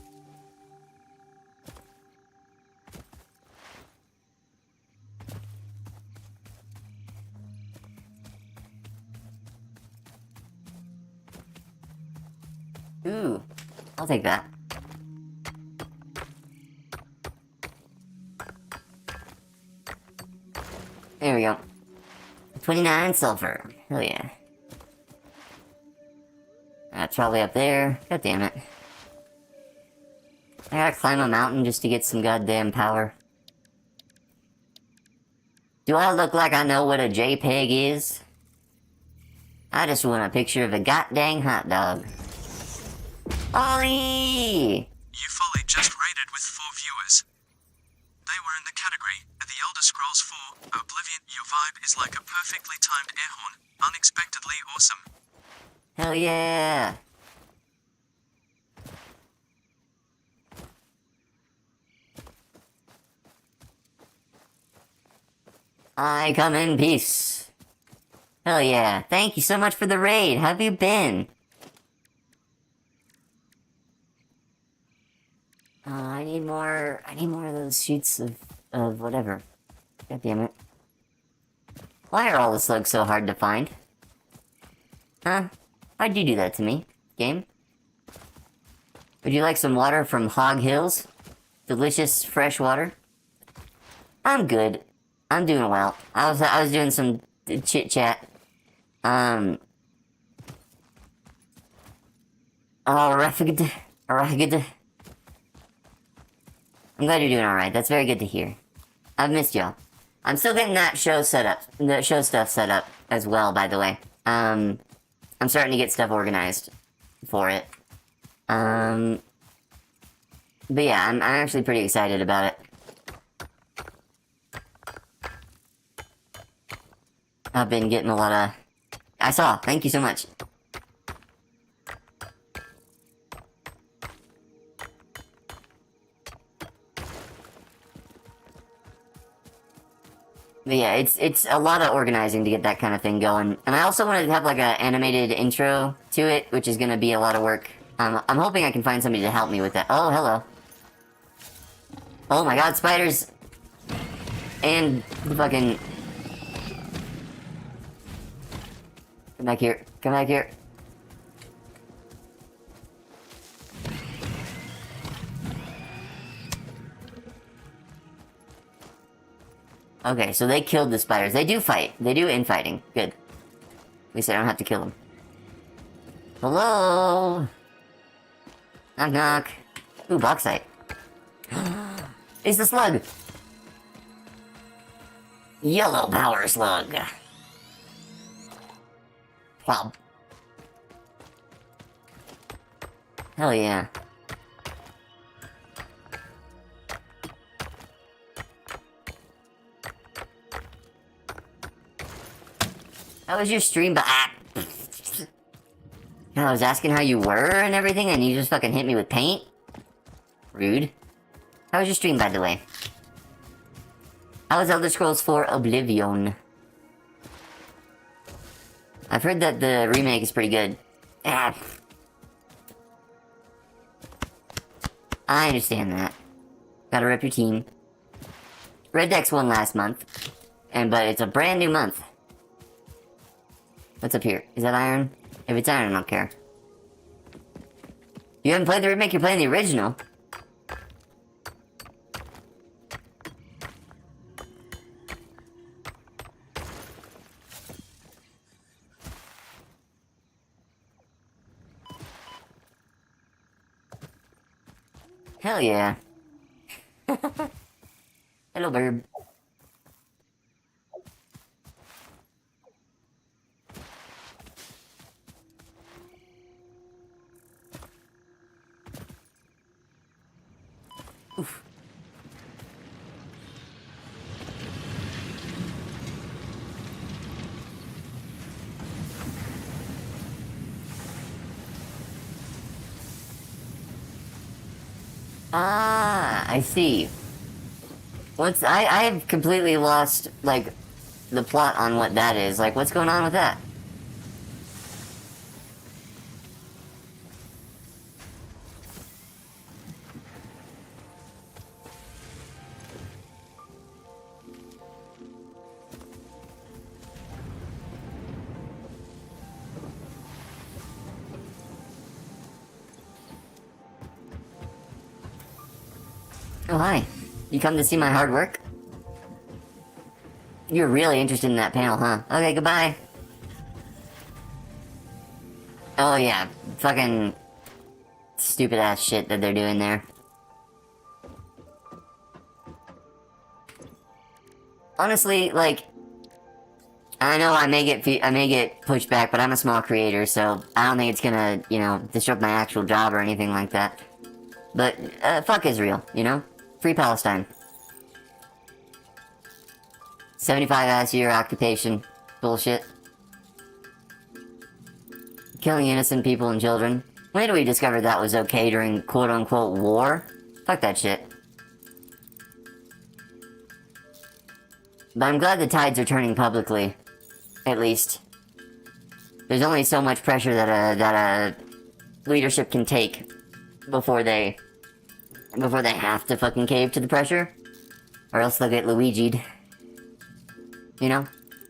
Ooh, I'll take that. There we go. 29 sulfur. Hell yeah. That's probably up there. God damn it. I gotta climb a mountain just to get some goddamn power. Do I look like I know what a JPEG is? I just want a picture of a goddamn hot dog. Ollie! You fully just rated with 4 viewers. They were in the category The Elder Scrolls 4 Oblivion. Your vibe is like a perfectly timed air horn. Unexpectedly awesome. Hell yeah! I come in peace. Hell yeah. Thank you so much for the raid. How have you been? I need more of those sheets of whatever. God damn it. Why are all the slugs so hard to find? Huh? Why'd you do that to me, game? Would you like some water from Hog Hills? Delicious fresh water? I'm good. I'm doing well. I was doing some chit chat. Oh, Raffigid. I'm glad you're doing alright. That's very good to hear. I've missed y'all. I'm still getting that show stuff set up as well, by the way. I'm starting to get stuff organized for it. But yeah, I'm actually pretty excited about it. I've been getting a lot of... I saw. Thank you so much. But yeah, it's a lot of organizing to get that kind of thing going. And I also wanted to have like an animated intro to it, which is going to be a lot of work. I'm hoping I can find somebody to help me with that. Oh, hello. Oh my god, spiders! And the fucking... Come back here. Come back here. Okay, so they killed the spiders. They do fight. They do infighting. Good. At least I don't have to kill them. Hello? Knock knock. Ooh, bauxite. It's the slug! Yellow power slug. Wow. Hell yeah. How was your stream? I was asking how you were and everything, and you just fucking hit me with paint? Rude. How was your stream, by the way? How was Elder Scrolls 4 Oblivion? I've heard that the remake is pretty good. I understand that. Gotta rep your team. Red Dex won last month, but it's a brand new month. What's up here? Is that iron? If it's iron, I don't care. You haven't played the remake, you're playing the original. Hell yeah. Hello, bird. Oof. Ah, I see. I have completely lost, like, the plot on what that is. Like, what's going on with that? Oh, hi. You come to see my hard work? You're really interested in that panel, huh? Okay, goodbye. Oh, yeah. Fucking stupid-ass shit that they're doing there. Honestly, like... I know I may get pushed back, but I'm a small creator, so I don't think it's gonna, you know, disrupt my actual job or anything like that. But, fuck Israel, you know? Free Palestine. 75-ass-year occupation. Bullshit. Killing innocent people and children. When did we discover that was okay during quote-unquote war? Fuck that shit. But I'm glad the tides are turning publicly. At least. There's only so much pressure that a leadership can take before they have to fucking cave to the pressure, or else they'll get Luigi'd. You know?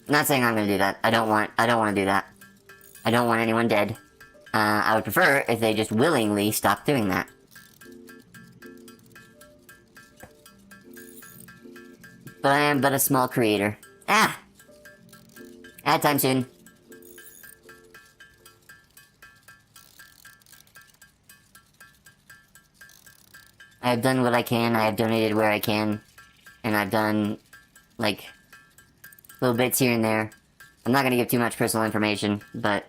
Not saying I'm gonna do that. I don't want to do that. I don't want anyone dead. I would prefer if they just willingly stop doing that. But I am but a small creator. Ah! Ad time soon. I have done what I can, I have donated where I can, and I've done, like, little bits here and there. I'm not gonna give too much personal information, but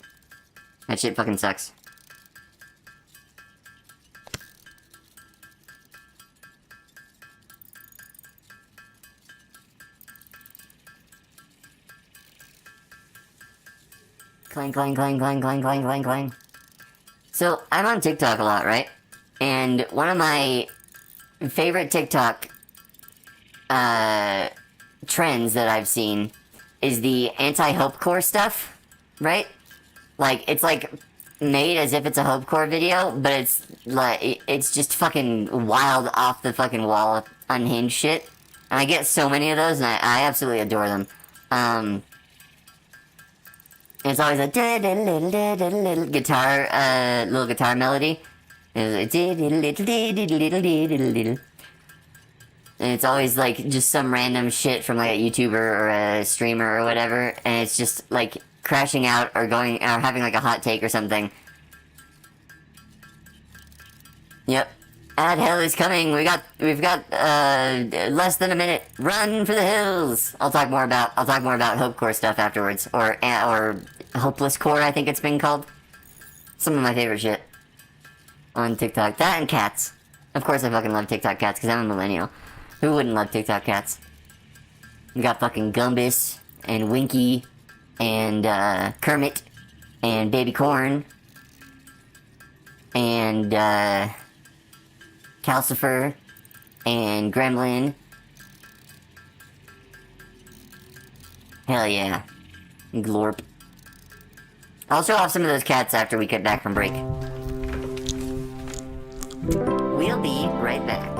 that shit fucking sucks. Clang, clang, clang, clang, clang, clang, clang, clang. So, I'm on TikTok a lot, right? And one of my favorite TikTok trends that I've seen is the anti-hopecore stuff, right? Like, it's like made as if it's a hopecore video, but it's like, it's just fucking wild, off the fucking wall, unhinged shit. And I get so many of those, and I absolutely adore them. It's always a guitar, little guitar melody. And it's always like just some random shit from like a YouTuber or a streamer or whatever, and it's just like crashing out or going or having like a hot take or something. Yep. Ad hell is coming. We've got less than a minute. Run for the hills. I'll talk more about hopecore stuff afterwards, or hopeless core, I think it's been called. Some of my favorite shit on TikTok. That and cats. Of course I fucking love TikTok cats, because I'm a millennial. Who wouldn't love TikTok cats? We got fucking Gumbus, and Winky, and Kermit, and Baby Corn, and Calcifer, and Gremlin. Hell yeah. Glorp. I'll show off some of those cats after we get back from break. We'll be right back.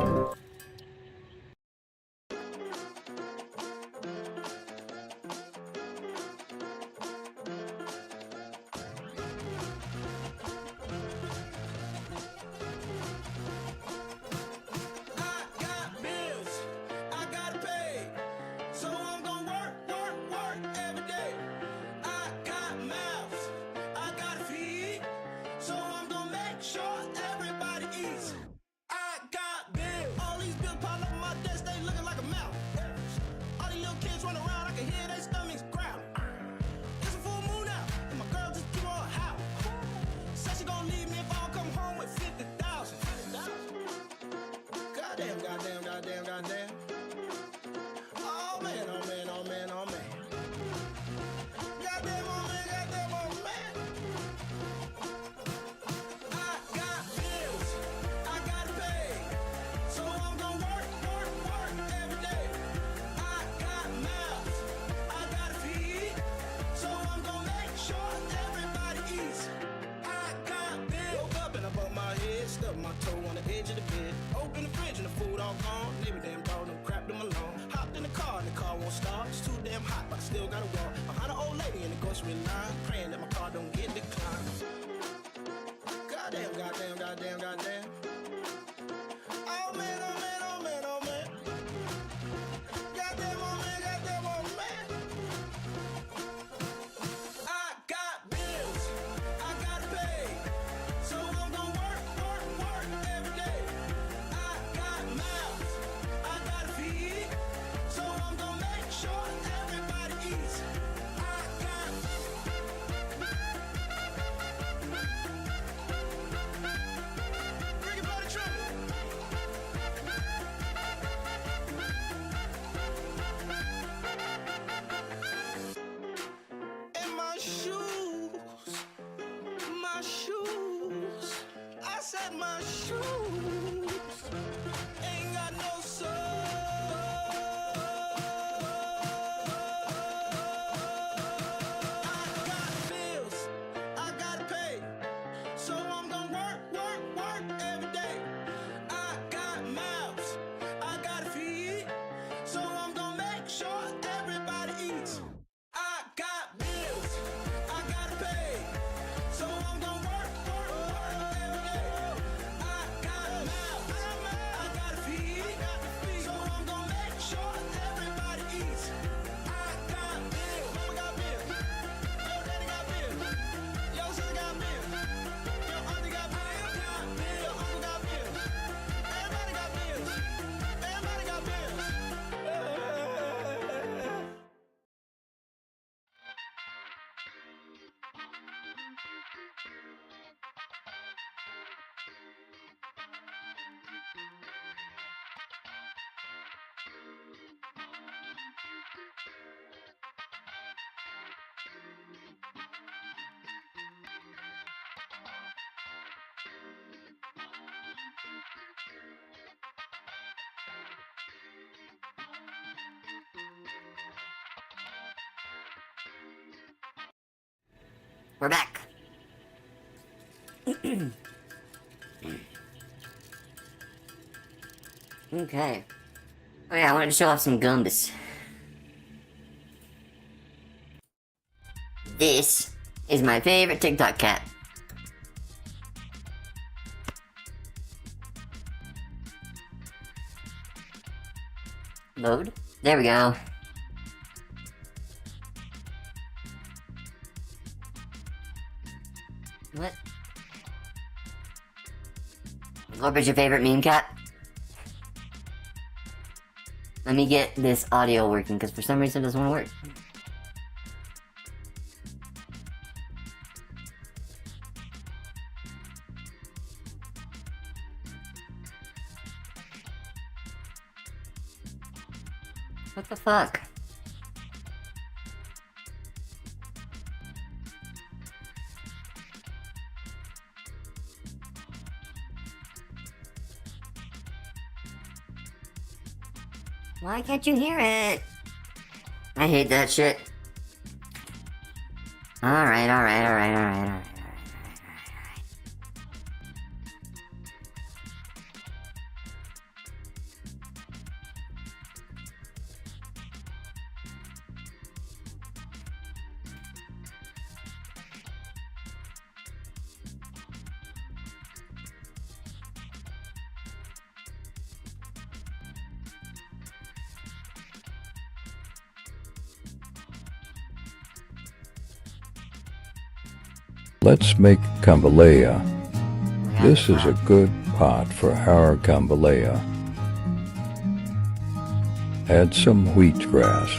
We're back. Okay. Oh yeah, I wanted to show off some Gumbus. This is my favorite TikTok cat. Load. There we go. What? Glorp is your favorite meme cat? Let me get this audio working, because for some reason it doesn't want to work. What the fuck? Why can't you hear it? I hate that shit. Alright. Let's make jambalaya. This is a good pot for our jambalaya. Add some wheatgrass.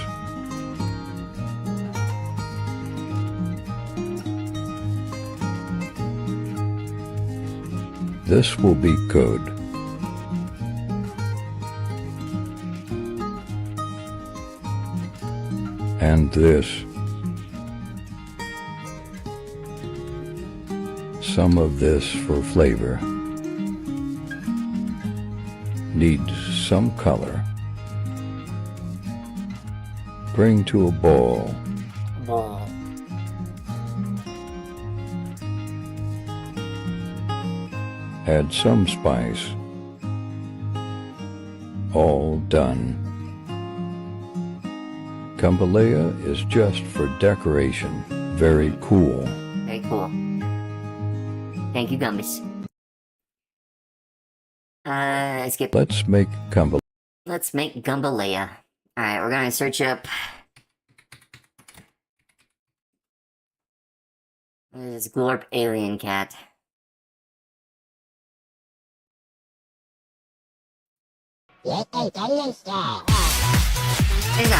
This will be good. And this. Some of this for flavor. Needs some color. Bring to a boil. Add some spice. All done. Jambalaya is just for decoration. Very cool. Very cool. Thank you, Gumbus. Skip. Let's make jambalaya. Let's make Gumbalaya. Alright, we're gonna search up... this Glorp alien cat. It's not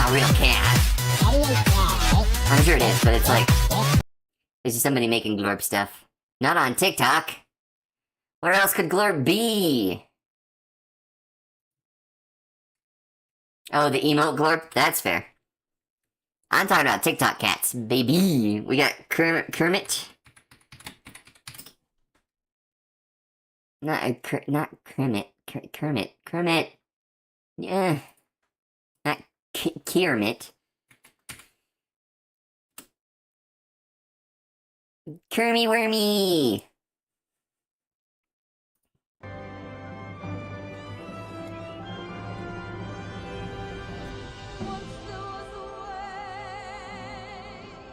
a real cat. I'm sure it is, but it's like... this is somebody making Glorp stuff. Not on TikTok. Where else could Glorp be? Oh, the emote Glorp? That's fair. I'm talking about TikTok cats, baby. We got Kermit. Not Kermit. Kermit. Yeah. Not Kermit. Kermy Wormy!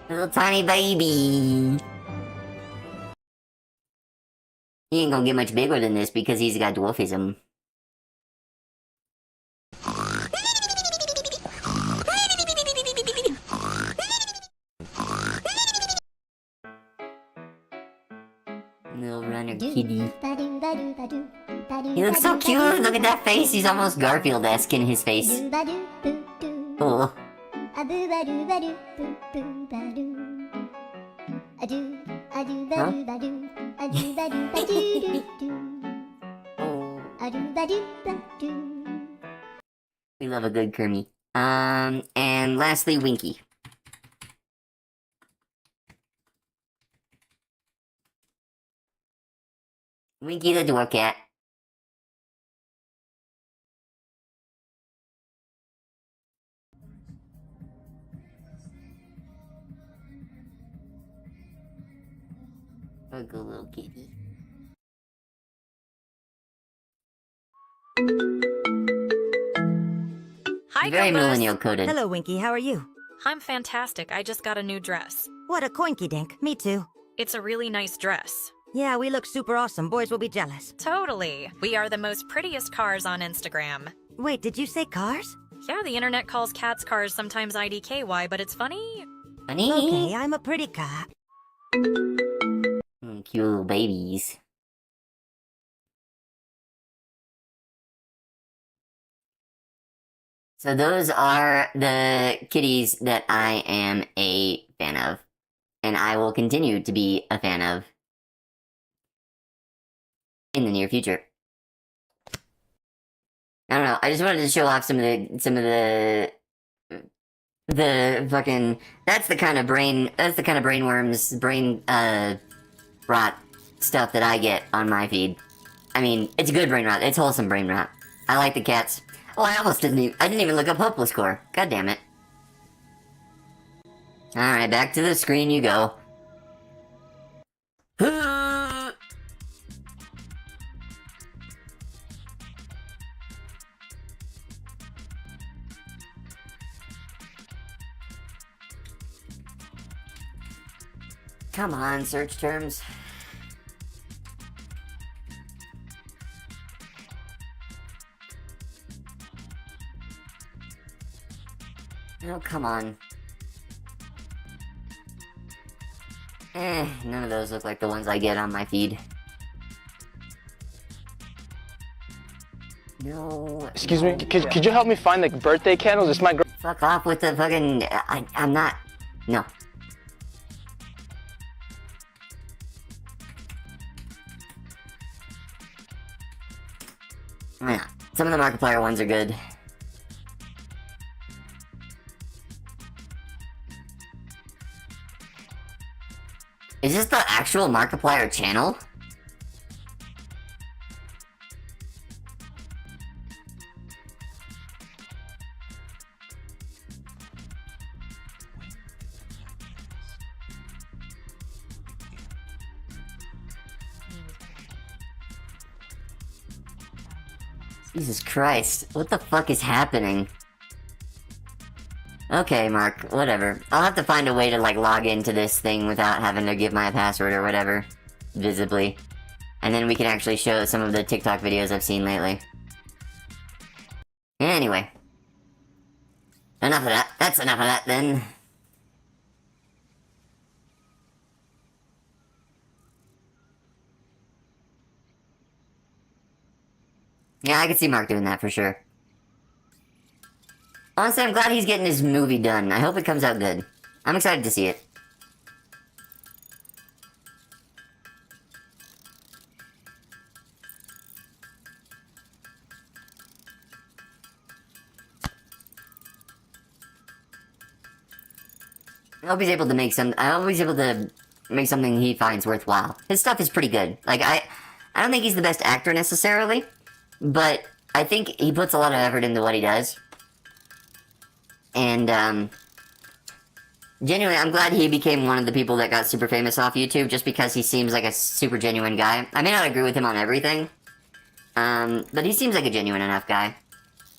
Little tiny baby! He ain't gonna get much bigger than this because he's got dwarfism. Little runner kitty. He looks so cute! Look at that face! He's almost Garfield-esque in his face. Oh. We love a good Kermie. And lastly, Winky. Winky the dwarf cat. a good little kitty. Hi, Very Gumbus. millennial coded. Hello, Winky. How are you? I'm fantastic. I just got a new dress. What a coinky dink. Me too. It's a really nice dress. Yeah, we look super awesome. Boys will be jealous. Totally. We are the most prettiest cars on Instagram. Wait, did you say cars? Yeah, the internet calls cats cars sometimes IDKY, but it's funny. Funny. Okay, I'm a pretty cat. Cute little babies. So those are the kitties that I am a fan of. And I will continue to be a fan of in the near future. I don't know. I just wanted to show off some of the fucking, that's the kind of brainworms, brain rot stuff that I get on my feed. I mean, it's good brain rot. It's wholesome brain rot. I like the cats. Oh, I didn't even look up Hopeless Core. God damn it. Alright, back to the screen you go. Come on, search terms. Oh, come on. None of those look like the ones I get on my feed. No. Excuse me, could you help me find like birthday candles? It's my girl. Fuck off with the fucking. I'm not. No. Yeah, some of the Markiplier ones are good. Is this the actual Markiplier channel? Jesus Christ, what the fuck is happening? Okay, Mark, whatever. I'll have to find a way to, like, log into this thing without having to give my password or whatever, visibly. And then we can actually show some of the TikTok videos I've seen lately. Anyway. Enough of that. That's enough of that, then. Yeah, I could see Mark doing that for sure. Honestly, I'm glad he's getting his movie done. I hope it comes out good. I'm excited to see it. I hope he's able to make something he finds worthwhile. His stuff is pretty good. Like, I don't think he's the best actor necessarily, but I think he puts a lot of effort into what he does. And, genuinely, I'm glad he became one of the people that got super famous off YouTube, just because he seems like a super genuine guy. I may not agree with him on everything, but he seems like a genuine enough guy.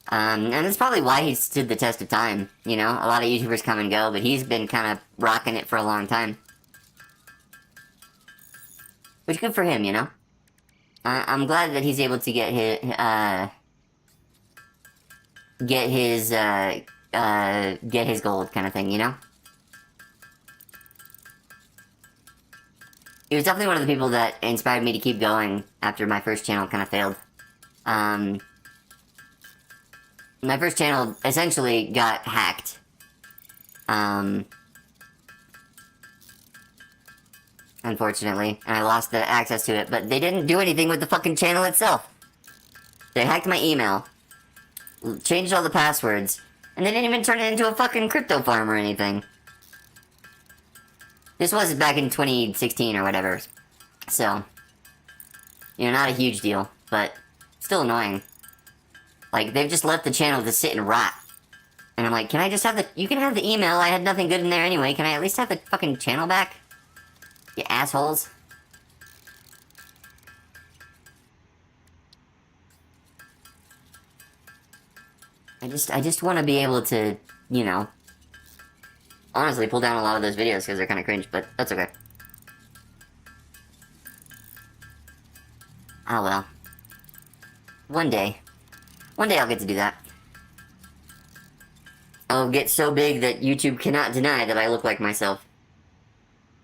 And that's probably why he stood the test of time, you know? A lot of YouTubers come and go, but he's been kind of rocking it for a long time. Which, good for him, you know? I'm glad that he's able to get his gold kind of thing, you know? He was definitely one of the people that inspired me to keep going after my first channel kind of failed. My first channel essentially got hacked. Unfortunately, and I lost the access to it, but they didn't do anything with the fucking channel itself. They hacked my email, changed all the passwords, and they didn't even turn it into a fucking crypto farm or anything. This was back in 2016 or whatever, so, you know, not a huge deal, but still annoying. Like, they've just left the channel to sit and rot. And I'm like, can I just have you can have the email, I had nothing good in there anyway, can I at least have the fucking channel back? You assholes. I just want to be able to, you know, honestly pull down a lot of those videos because they're kind of cringe, but that's okay. Oh well. One day I'll get to do that. I'll get so big that YouTube cannot deny that I look like myself.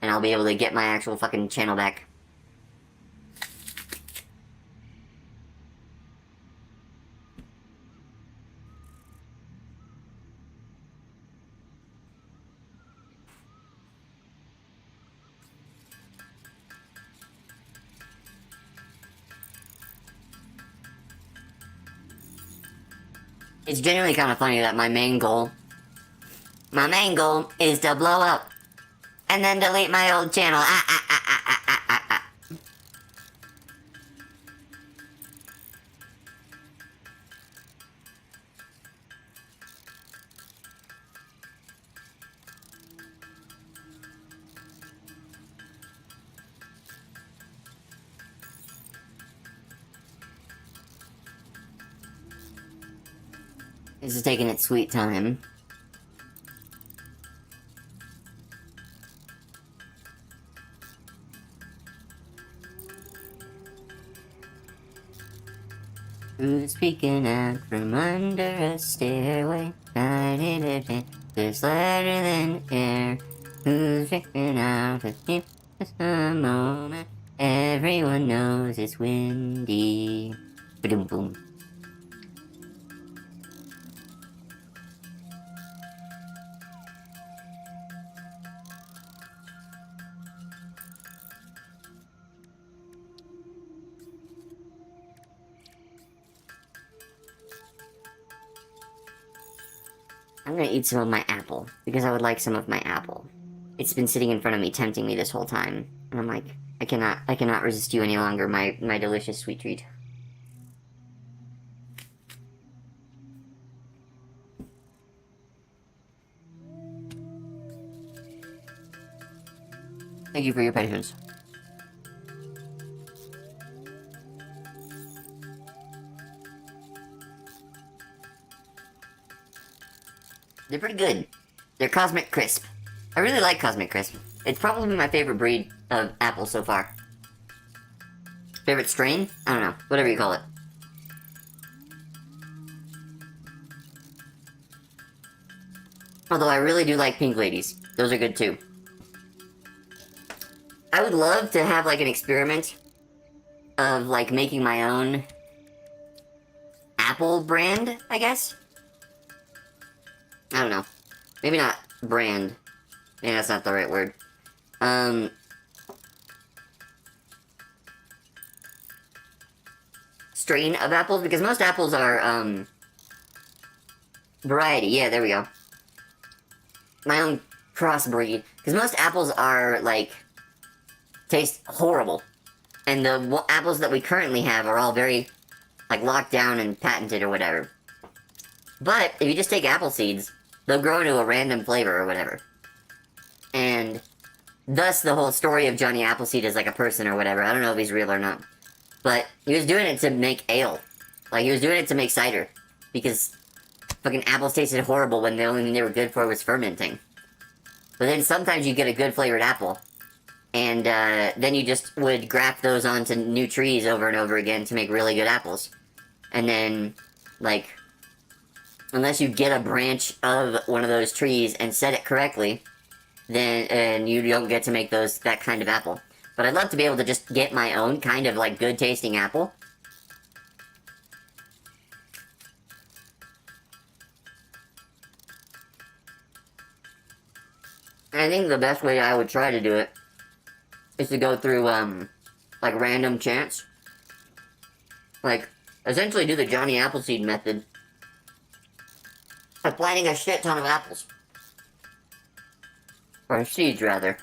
And I'll be able to get my actual fucking channel back. It's genuinely kind of funny that my main goal is to blow up and then delete my old channel. This is taking its sweet time. Who's peeking out from under a stairway? There's lighter than air. Who's peeking out to keep us a moment? Everyone knows it's windy. Ba-doom boom. I'm gonna eat some of my apple, because I would like some of my apple. It's been sitting in front of me, tempting me this whole time. And I'm like, I cannot resist you any longer, my delicious sweet treat. Thank you for your patience. They're pretty good. They're Cosmic Crisp. I really like Cosmic Crisp. It's probably my favorite breed of apple so far. Favorite strain? I don't know. Whatever you call it. Although I really do like Pink Ladies. Those are good too. I would love to have like an experiment of like making my own apple brand, I guess. I don't know. Maybe not brand. Maybe that's not the right word. Strain of apples, because most apples are, variety. Yeah, there we go. My own crossbreed. Because most apples are, like, taste horrible. And the apples that we currently have are all very, like, locked down and patented or whatever. But, if you just take apple seeds, they'll grow into a random flavor or whatever. And thus the whole story of Johnny Appleseed is like a person or whatever. I don't know if he's real or not. But he was doing it to make ale. Like, he was doing it to make cider. Because fucking apples tasted horrible when the only thing they were good for was fermenting. But then sometimes you get a good flavored apple. And then you just would graft those onto new trees over and over again to make really good apples. And then, like, unless you get a branch of one of those trees and set it correctly, then and you don't get to make that kind of apple. But I'd love to be able to just get my own kind of like good tasting apple. And I think the best way I would try to do it is to go through like random chance. Like essentially do the Johnny Appleseed method of planting a shit ton of apples. Or seeds, rather.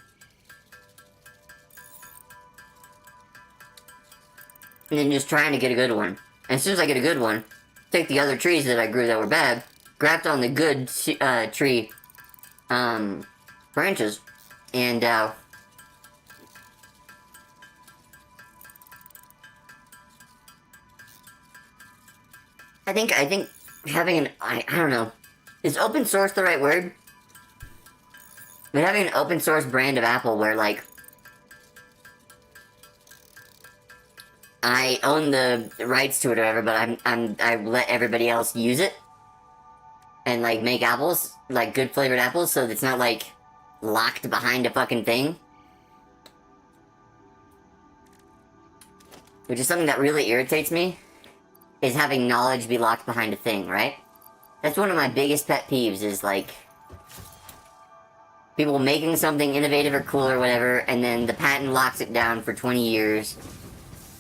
And then just trying to get a good one. And as soon as I get a good one, take the other trees that I grew that were bad, graft on the good tree branches, and I think having an, I don't know, is open source the right word? But having an open source brand of Apple where, like, I own the rights to it or whatever, but I let everybody else use it. And, like, make apples, like, good flavored apples, so it's not, like, locked behind a fucking thing. Which is something that really irritates me, is having knowledge be locked behind a thing, right? That's one of my biggest pet peeves, is, like, people making something innovative or cool or whatever, and then the patent locks it down for 20 years.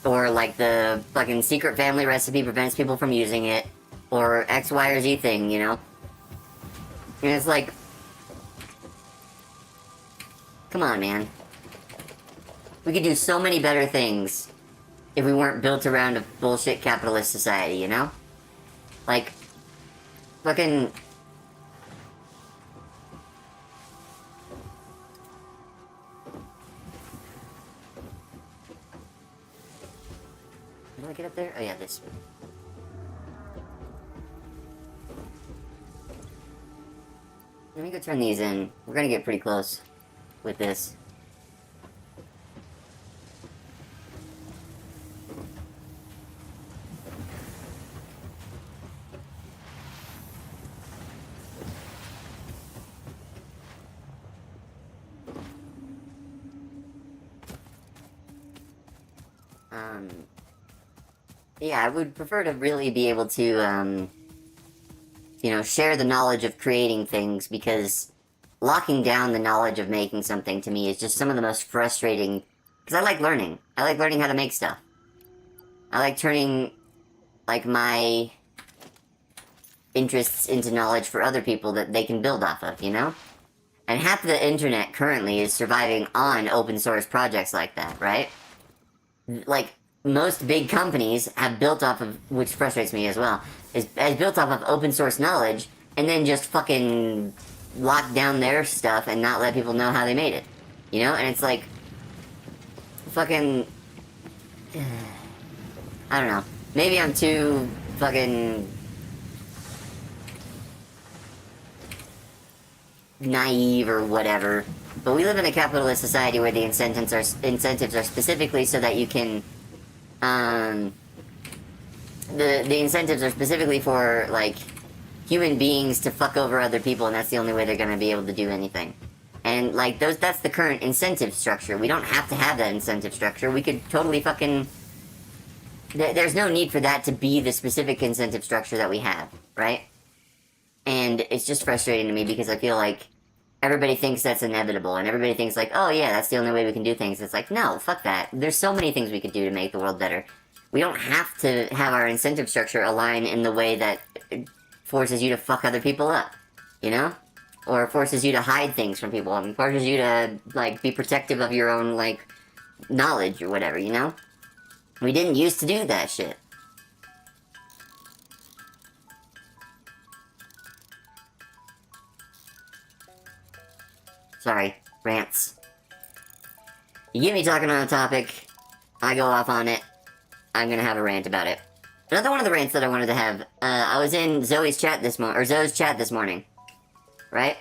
Or, like, the fucking secret family recipe prevents people from using it. Or X, Y, or Z thing, you know? And it's like... Come on, man. We could do so many better things if we weren't built around a bullshit capitalist society, you know? Like... Fucking... How do I get up there? Oh yeah, this. Let me go turn these in. We're gonna get pretty close with this. Yeah, I would prefer to really be able to, you know, share the knowledge of creating things, because locking down the knowledge of making something to me is just some of the most frustrating, because I like learning. I like learning how to make stuff. I like turning, like, my interests into knowledge for other people that they can build off of, you know? And half the internet currently is surviving on open source projects like that, right? Like, most big companies have built off of, which frustrates me as well, is built off of open source knowledge, and then just fucking lock down their stuff and not let people know how they made it. You know? And it's like, fucking... I don't know. Maybe I'm too fucking... naive or whatever, but we live in a capitalist society where the incentives are specifically so that you can, the incentives are specifically for, like, human beings to fuck over other people, and that's the only way they're gonna be able to do anything. And, like, that's the current incentive structure. We don't have to have that incentive structure. We could totally fucking... There's no need for that to be the specific incentive structure that we have, right? And it's just frustrating to me because I feel like everybody thinks that's inevitable, and everybody thinks like, oh yeah, that's the only way we can do things. It's like, no, fuck that. There's so many things we could do to make the world better. We don't have to have our incentive structure align in the way that forces you to fuck other people up, you know? Or forces you to hide things from people, and forces you to, like, be protective of your own, like, knowledge or whatever, you know? We didn't used to do that shit. Sorry, rants. You get me talking on a topic, I go off on it, I'm gonna have a rant about it. Another one of the rants that I wanted to have, I was in Zoe's chat this morning, right?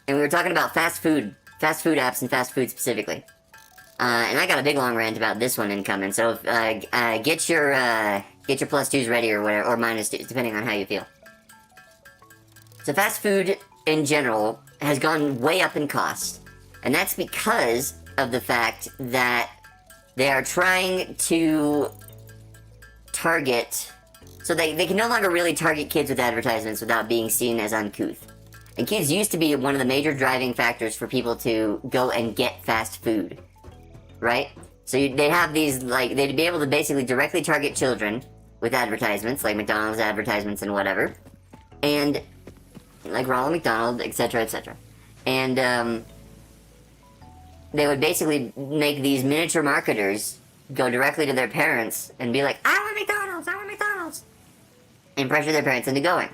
And we were talking about fast food apps and fast food specifically. And I got a big long rant about this one incoming, so get your plus twos ready or whatever, or minus twos, depending on how you feel. So fast food in general has gone way up in cost, and that's because of the fact that they are trying to target, so they can no longer really target kids with advertisements without being seen as uncouth. And kids used to be one of the major driving factors for people to go and get fast food, right? So they'd have these, like, they'd be able to basically directly target children with advertisements, like McDonald's advertisements and whatever, and like Ronald McDonald, etc., etc. And, they would basically make these miniature marketers go directly to their parents and be like, I want McDonald's! And pressure their parents into going.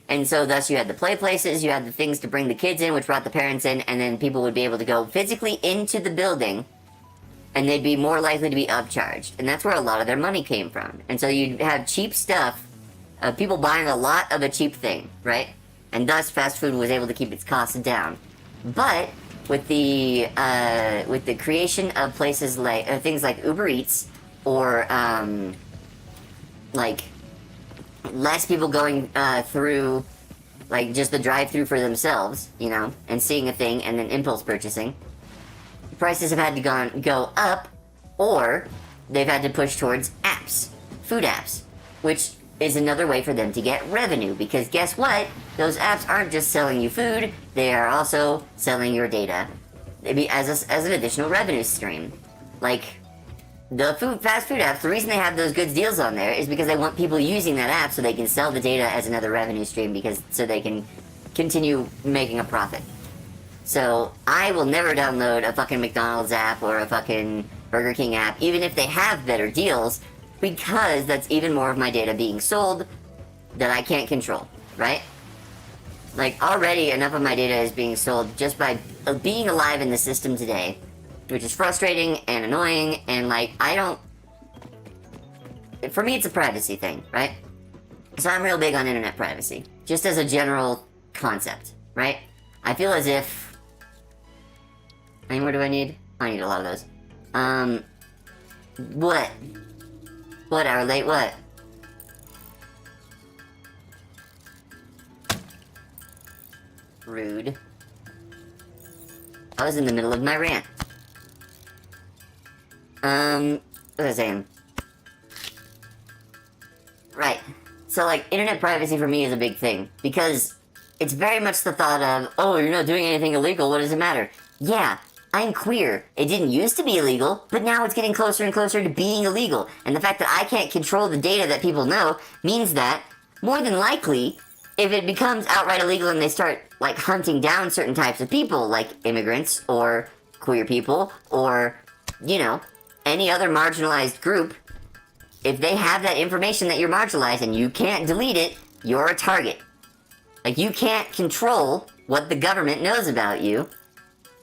And so thus you had the play places, you had the things to bring the kids in, which brought the parents in, and then people would be able to go physically into the building, and they'd be more likely to be upcharged. And that's where a lot of their money came from. And so you'd have cheap stuff of people buying a lot of a cheap thing, right? And thus fast food was able to keep its costs down. But with the creation of places like things like Uber Eats or like less people going through like just the drive-through for themselves, you know, and seeing a thing and then impulse purchasing, prices have had to go up, or they've had to push towards apps, food apps, which is another way for them to get revenue, because guess what? Those apps aren't just selling you food, they are also selling your data, maybe as an additional revenue stream. Like, the fast food apps, the reason they have those good deals on there is because they want people using that app so they can sell the data as another revenue stream, so they can continue making a profit. So, I will never download a fucking McDonald's app or a fucking Burger King app, even if they have better deals, because that's even more of my data being sold that I can't control, right? Like, already enough of my data is being sold just by being alive in the system today, which is frustrating and annoying, and like, for me it's a privacy thing, right? So I'm real big on internet privacy, just as a general concept, right? I feel as if, I mean, what do I need? I need a lot of those. What? What, hour late, what? Rude. I was in the middle of my rant. What was I saying? Right. So, like, internet privacy for me is a big thing, because it's very much the thought of, oh, you're not doing anything illegal, what does it matter? Yeah, I'm queer. It didn't used to be illegal, but now it's getting closer and closer to being illegal. And the fact that I can't control the data that people know means that, more than likely, if it becomes outright illegal and they start, like, hunting down certain types of people, like immigrants, or queer people, or, you know, any other marginalized group, if they have that information that you're marginalized and you can't delete it, you're a target. Like, you can't control what the government knows about you.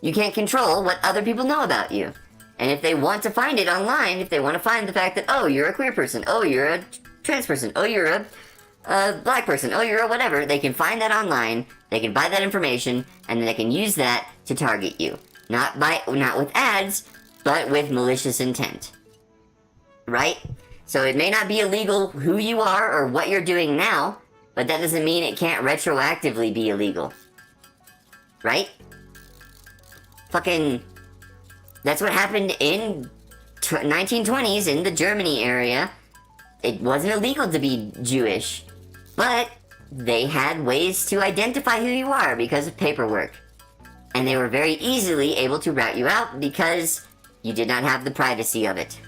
You can't control what other people know about you. And if they want to find it online, if they want to find the fact that, oh, you're a queer person, oh, you're a trans person, oh, you're a black person, oh, you're a whatever, they can find that online, they can buy that information, and then they can use that to target you. Not with ads, but with malicious intent. Right? So it may not be illegal who you are or what you're doing now, but that doesn't mean it can't retroactively be illegal. Right? Fucking, that's what happened in 1920s in the Germany area. It wasn't illegal to be Jewish, but they had ways to identify who you are because of paperwork. And they were very easily able to route you out because you did not have the privacy of it.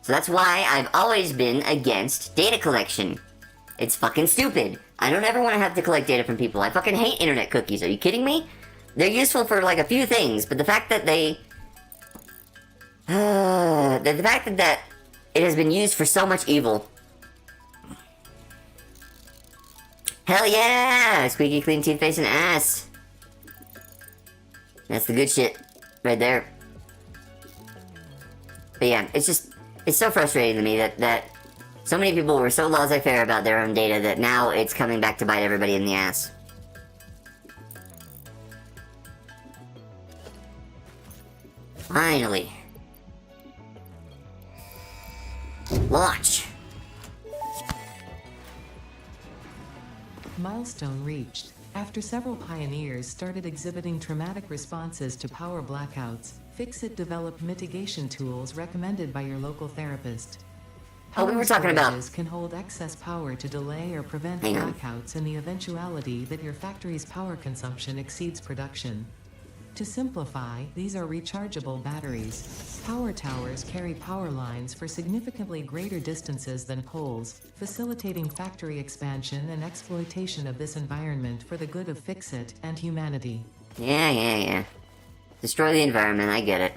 So that's why I've always been against data collection. It's fucking stupid. I don't ever want to have to collect data from people. I fucking hate internet cookies. Are you kidding me? They're useful for, like, a few things, but the fact that the fact that it has been used for so much evil. Hell yeah! Squeaky clean toothpaste and ass. That's the good shit. Right there. But yeah, it's so frustrating to me that so many people were so laissez-faire about their own data that now it's coming back to bite everybody in the ass. Finally. Launch. Milestone reached. After several pioneers started exhibiting traumatic responses to power blackouts, Fixit developed mitigation tools recommended by your local therapist. Oh, we were talking about... Power can hold excess power to delay or prevent blackouts in the eventuality that your factory's power consumption exceeds production. To simplify, these are rechargeable batteries. Power towers carry power lines for significantly greater distances than poles, facilitating factory expansion and exploitation of this environment for the good of Fixit and humanity. Yeah. Destroy the environment, I get it.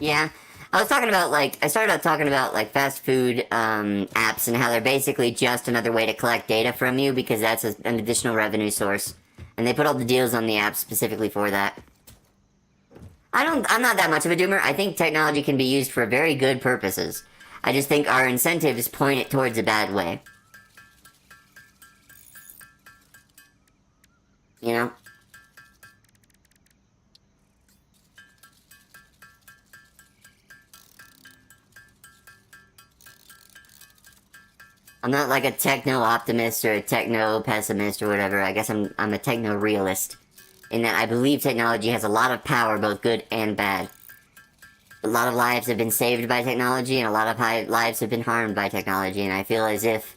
Yeah. I started out talking about like fast food apps and how they're basically just another way to collect data from you because that's an additional revenue source. And they put all the deals on the app specifically for that. I'm not that much of a doomer. I think technology can be used for very good purposes. I just think our incentives point it towards a bad way. You know? I'm not like a techno-optimist or a techno-pessimist or whatever. I guess I'm a techno-realist. In that I believe technology has a lot of power, both good and bad. A lot of lives have been saved by technology, and a lot of lives have been harmed by technology, and I feel as if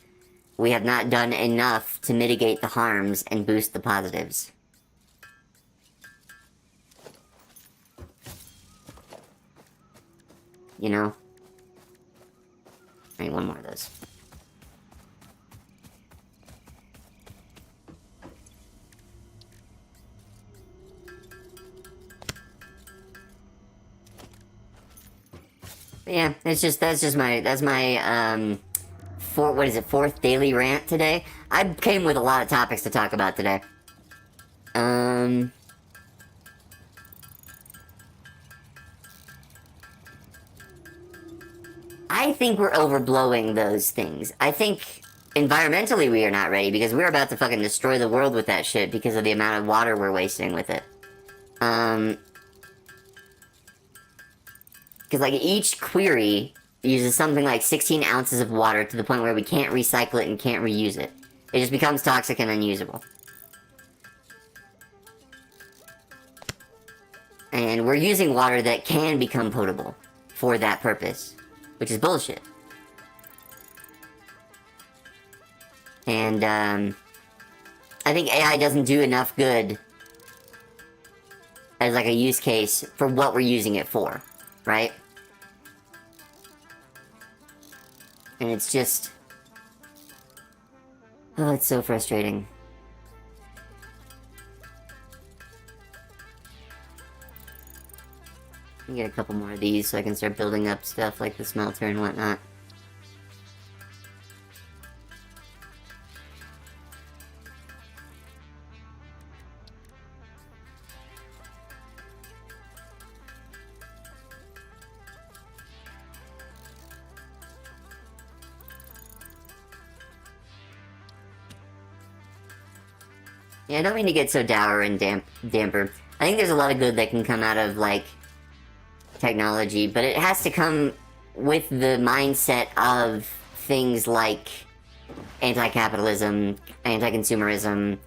we have not done enough to mitigate the harms and boost the positives. You know? I need one more of those. Yeah, that's my fourth daily rant today. I came with a lot of topics to talk about today. I think we're overblowing those things. I think environmentally we are not ready because we're about to fucking destroy the world with that shit because of the amount of water we're wasting with it. Because, like, each query uses something like 16 ounces of water to the point where we can't recycle it and can't reuse it. It just becomes toxic and unusable. And we're using water that can become potable for that purpose, which is bullshit. And, I think AI doesn't do enough good as, like, a use case for what we're using it for. Right? And it's just... oh, it's so frustrating. Let me get a couple more of these so I can start building up stuff like the smelter and whatnot. Yeah, I don't mean to get so dour and damper. I think there's a lot of good that can come out of, like, technology, but it has to come with the mindset of things like anti-capitalism, anti-consumerism,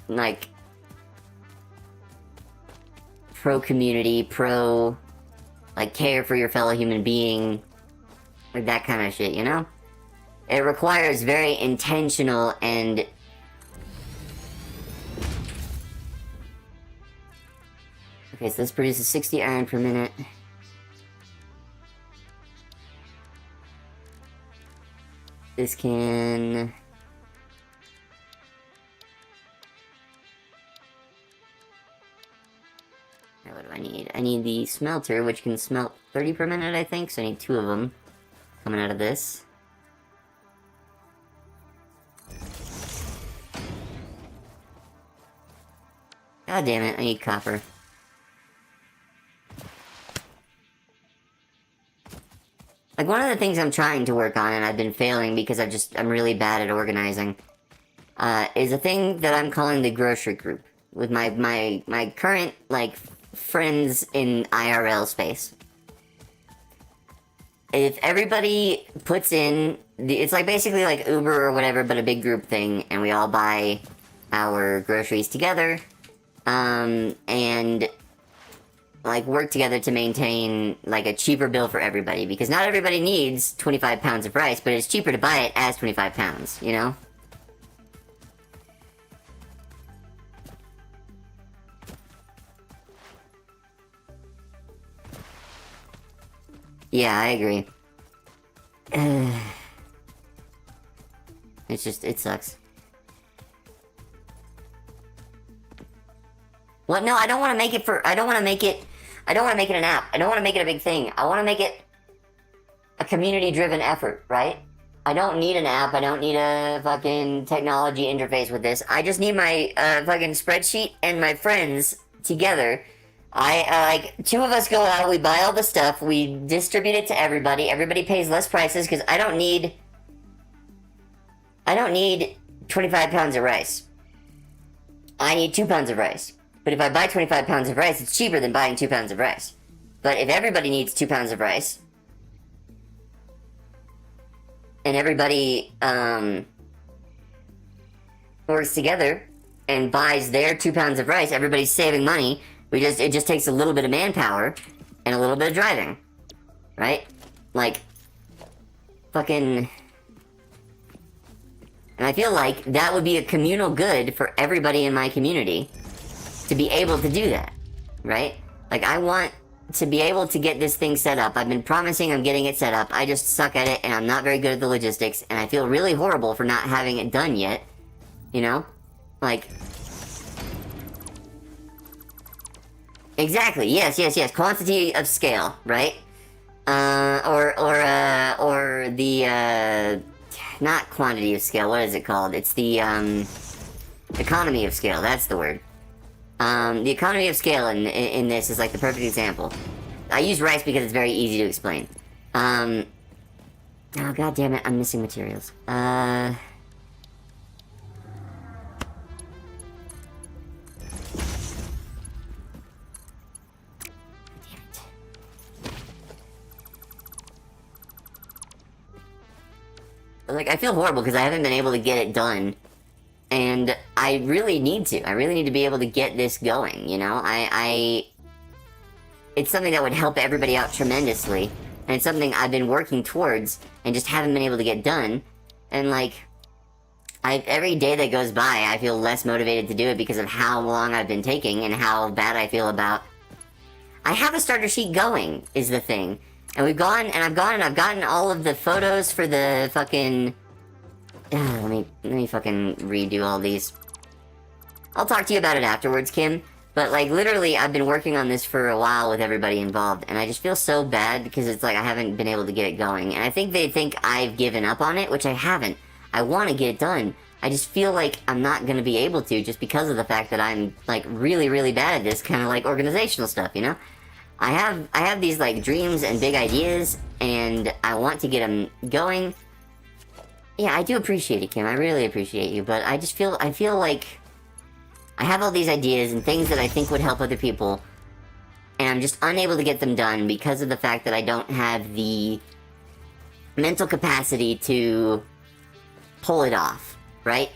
like, pro-community, like, care for your fellow human being, like that kind of shit, you know? It requires very intentional and... okay, so this produces 60 iron per minute. This can... now what do I need? I need the smelter, which can smelt 30 per minute, I think, so I need 2 of them coming out of this. God damn it, I need copper. Like, one of the things I'm trying to work on, and I've been failing because I'm really bad at organizing, is a thing that I'm calling the grocery group. With my current, like, friends in IRL space. If everybody puts in, it's like basically like Uber or whatever, but a big group thing, and we all buy our groceries together, and like work together to maintain like a cheaper bill for everybody, because not everybody needs 25 pounds of rice, but it's cheaper to buy it as 25 pounds, you know? Yeah, I agree. It's just, it sucks. Well, no, I don't want to make it for. I don't want to make it an app. I don't want to make it a big thing. I want to make it a community-driven effort, right? I don't need an app. I don't need a fucking technology interface with this. I just need my fucking spreadsheet and my friends together. Like, two of us go out, we buy all the stuff, we distribute it to everybody. Everybody pays less prices because I don't need 25 pounds of rice. I need 2 pounds of rice. But if I buy 25 pounds of rice, it's cheaper than buying 2 pounds of rice. But if everybody needs 2 pounds of rice, and everybody works together and buys their 2 pounds of rice, everybody's saving money. It just takes a little bit of manpower and a little bit of driving, right? Like, fucking. And I feel like that would be a communal good for everybody in my community to be able to do that, right? Like, I want to be able to get this thing set up. I've been promising I'm getting it set up. I just suck at it, and I'm not very good at the logistics, and I feel really horrible for not having it done yet, you know? Like... Exactly, yes. Quantity of scale, right? Or the, not quantity of scale, what is it called? It's the, economy of scale, that's the word. The economy of scale in this is like the perfect example. I use rice because it's very easy to explain. Oh, god damn it, I'm missing materials. Like, I feel horrible because I haven't been able to get it done. And I really need to. I really need to be able to get this going, you know? It's something that would help everybody out tremendously. And it's something I've been working towards and just haven't been able to get done. And, like, every day that goes by, I feel less motivated to do it because of how long I've been taking and how bad I feel about... I have a starter sheet going, is the thing. And I've gotten all of the photos for the fucking... let me fucking redo all these. I'll talk to you about it afterwards, Kim. But, like, literally, I've been working on this for a while with everybody involved, and I just feel so bad because it's like I haven't been able to get it going. And I think they think I've given up on it, which I haven't. I want to get it done. I just feel like I'm not going to be able to just because of the fact that I'm, like, really, really bad at this kind of, like, organizational stuff, you know? I have these, like, dreams and big ideas, and I want to get them going. Yeah, I do appreciate it, Kim. I really appreciate you, but I feel like I have all these ideas and things that I think would help other people, and I'm just unable to get them done because of the fact that I don't have the mental capacity to pull it off, right?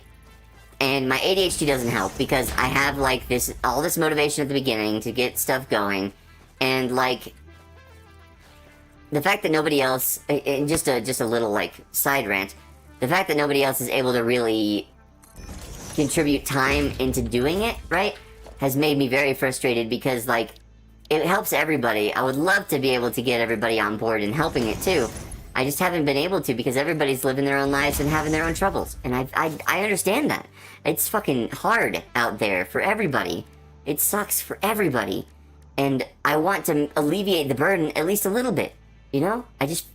And my ADHD doesn't help because I have, like, all this motivation at the beginning to get stuff going. And, like, the fact that nobody else, and just a little, like, side rant, the fact that nobody else is able to really contribute time into doing it, right, has made me very frustrated because, like, it helps everybody. I would love to be able to get everybody on board and helping it, too. I just haven't been able to because everybody's living their own lives and having their own troubles. And I understand that. It's fucking hard out there for everybody. It sucks for everybody. And I want to alleviate the burden at least a little bit, you know? I just...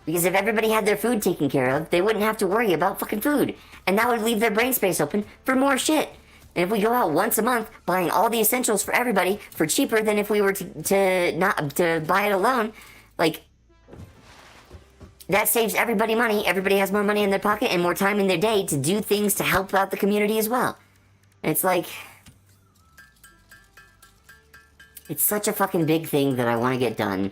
Because if everybody had their food taken care of, they wouldn't have to worry about fucking food. And that would leave their brain space open for more shit. And if we go out once a month buying all the essentials for everybody for cheaper than if we were to buy it alone, like... that saves everybody money. Everybody has more money in their pocket and more time in their day to do things to help out the community as well. And it's like... it's such a fucking big thing that I want to get done.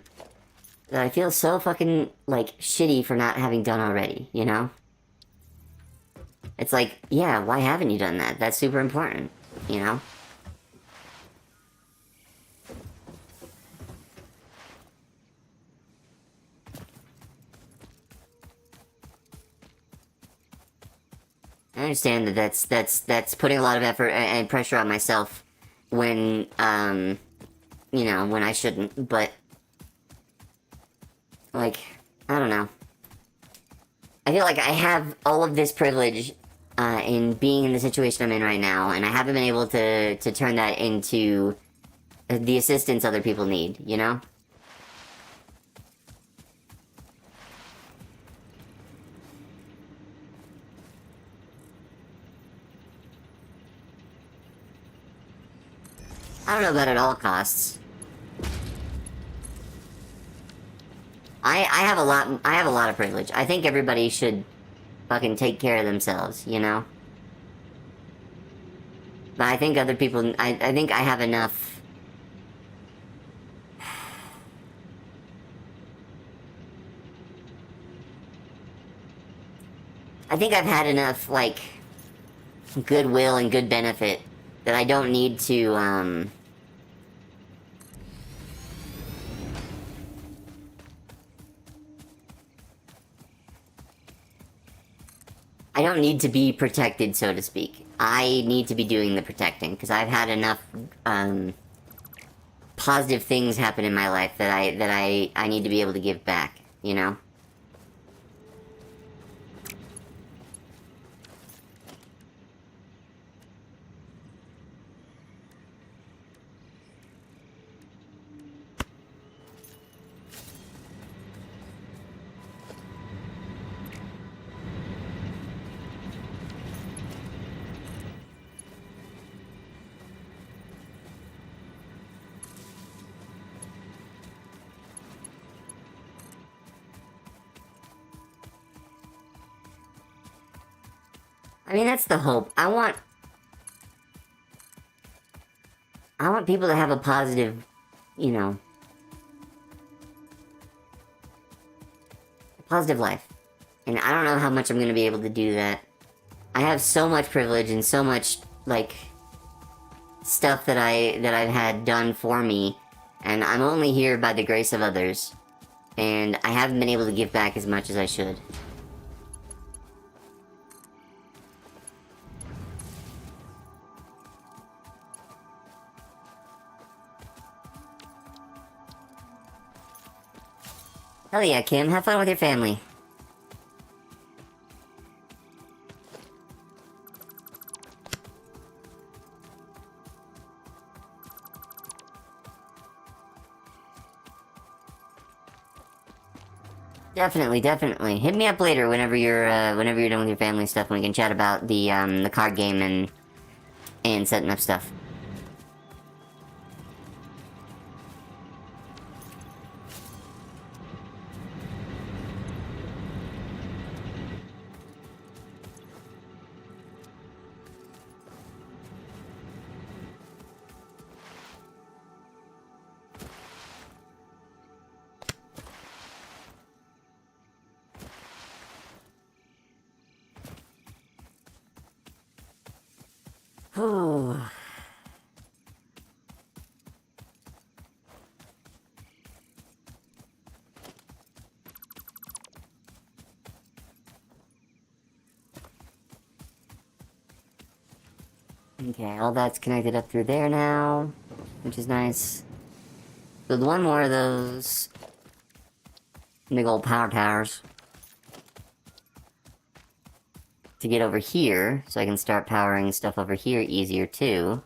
That I feel so fucking, like, shitty for not having done already, you know? It's like, yeah, why haven't you done that? That's super important, you know? I understand that that's putting a lot of effort and pressure on myself when, you know, when I shouldn't, but, like, I don't know. I feel like I have all of this privilege in being in the situation I'm in right now, and I haven't been able to turn that into the assistance other people need, you know? I don't know about at all costs. I have a lot of privilege. I think everybody should fucking take care of themselves, you know? But I think other people, I think I have enough. I think I've had enough, like, goodwill and good benefit that I don't need to, I don't need to be protected, so to speak. I need to be doing the protecting, because I've had enough, positive things happen in my life that I need to be able to give back, you know? I mean, that's the hope. I want people to have a positive, you know, a positive life. And I don't know how much I'm going to be able to do that. I have so much privilege and so much, like, stuff that I've had done for me, and I'm only here by the grace of others. And I haven't been able to give back as much as I should. Hell yeah, Kim. Have fun with your family. Definitely, definitely. Hit me up later whenever you're done with your family stuff, and we can chat about the card game and setting up stuff. Whew. Okay, all that's connected up through there now, which is nice. Build one more of those big old power towers to get over here, so I can start powering stuff over here easier too.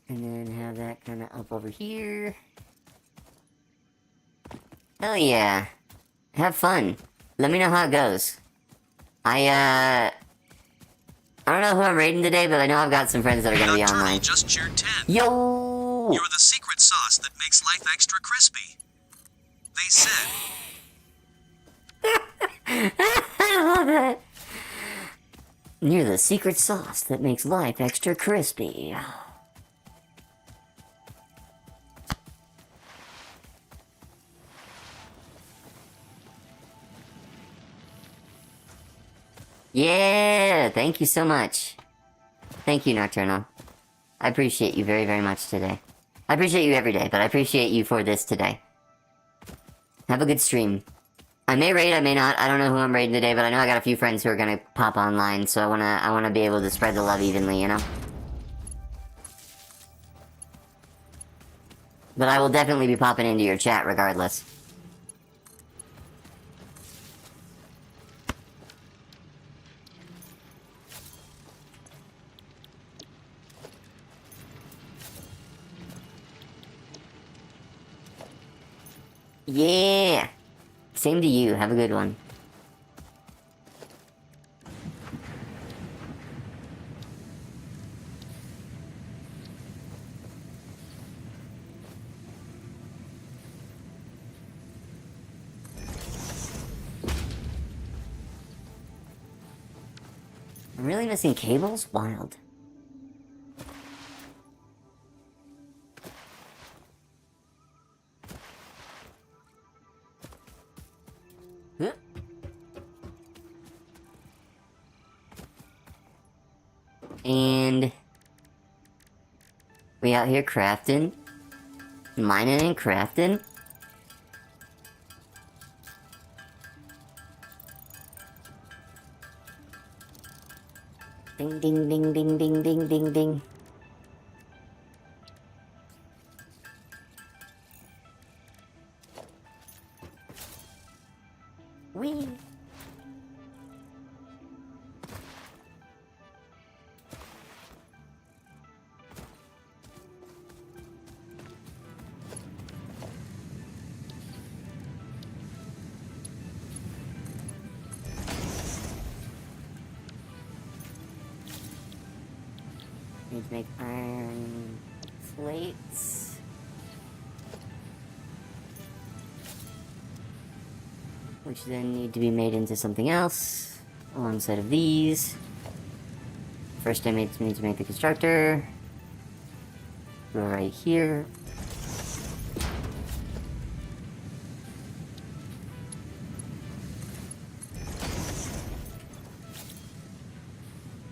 And then have that kind of up over here. Hell yeah. Have fun. Let me know how it goes. I don't know who I'm raiding today, but I know I've got some friends that are gonna be online. Just cheered 10. Yo! You're the secret sauce that makes life extra crispy. They said. I love it. You're the secret sauce that makes life extra crispy. Yeah, thank you so much. Thank you, Nocturnal. I appreciate you very, very much today. I appreciate you every day, but I appreciate you for this today. Have a good stream. I may raid, I may not. I don't know who I'm raiding today, but I know I got a few friends who are gonna pop online, so I wanna be able to spread the love evenly, you know? But I will definitely be popping into your chat regardless. Yeah! Same to you. Have a good one. I'm really missing cables? Wild. Huh? And we out here crafting, mining and crafting. Ding ding ding ding ding ding ding ding. Wee. Need to make iron plates. Which then need to be made into something else alongside of these. First I need to make the constructor. Go right here.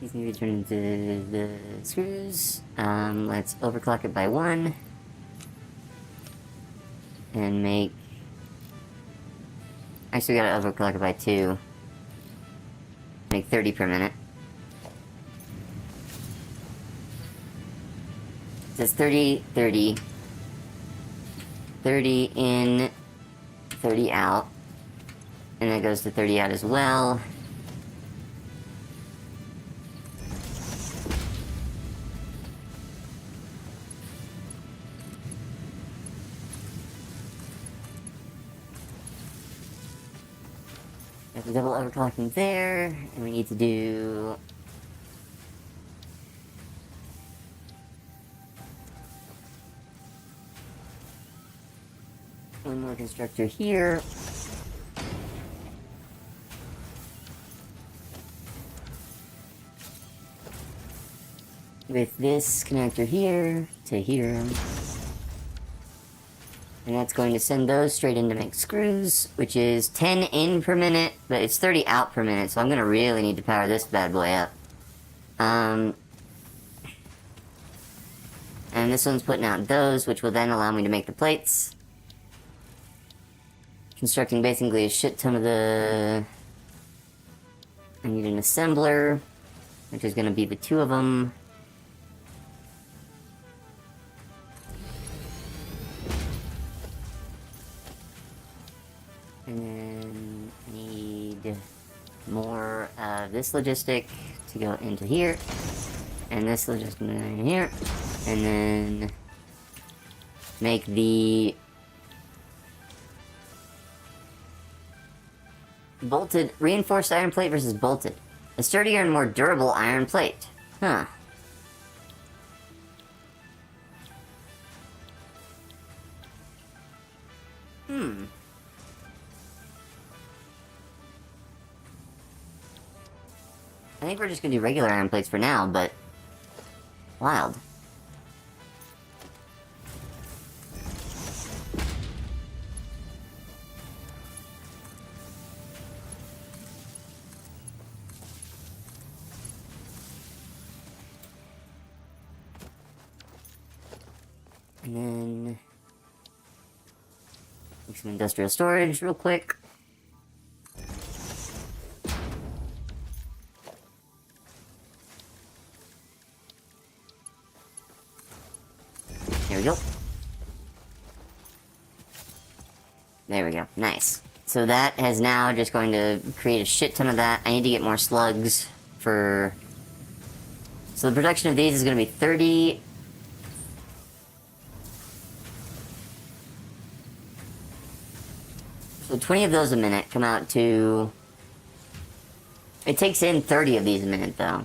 These need to be turned into the screws. Let's overclock it by 1. And make... Actually, we gotta overclock it by 2. Make 30 per minute. It says 30, 30. 30 in, 30 out. And that goes to 30 out as well. Got the double overclocking there, and we need to do... one more constructor here. With this connector here to here. And that's going to send those straight in to make screws, which is 10 in per minute, but it's 30 out per minute, so I'm gonna really need to power this bad boy up. And this one's putting out those, which will then allow me to make the plates. Constructing basically a shit ton of the... I need an assembler, which is gonna be the 2 of them. And then need more of this logistic to go into here. And this logistic in here. And then make the bolted, reinforced iron plate versus bolted. A sturdier and more durable iron plate. Huh. I think we're just gonna do regular iron plates for now, but... wild. Make some industrial storage real quick. There we go. There we go. Nice. So that is now just going to create a shit ton of that. I need to get more slugs for... So the production of these is going to be 30... So 20 of those a minute come out to... It takes in 30 of these a minute, though.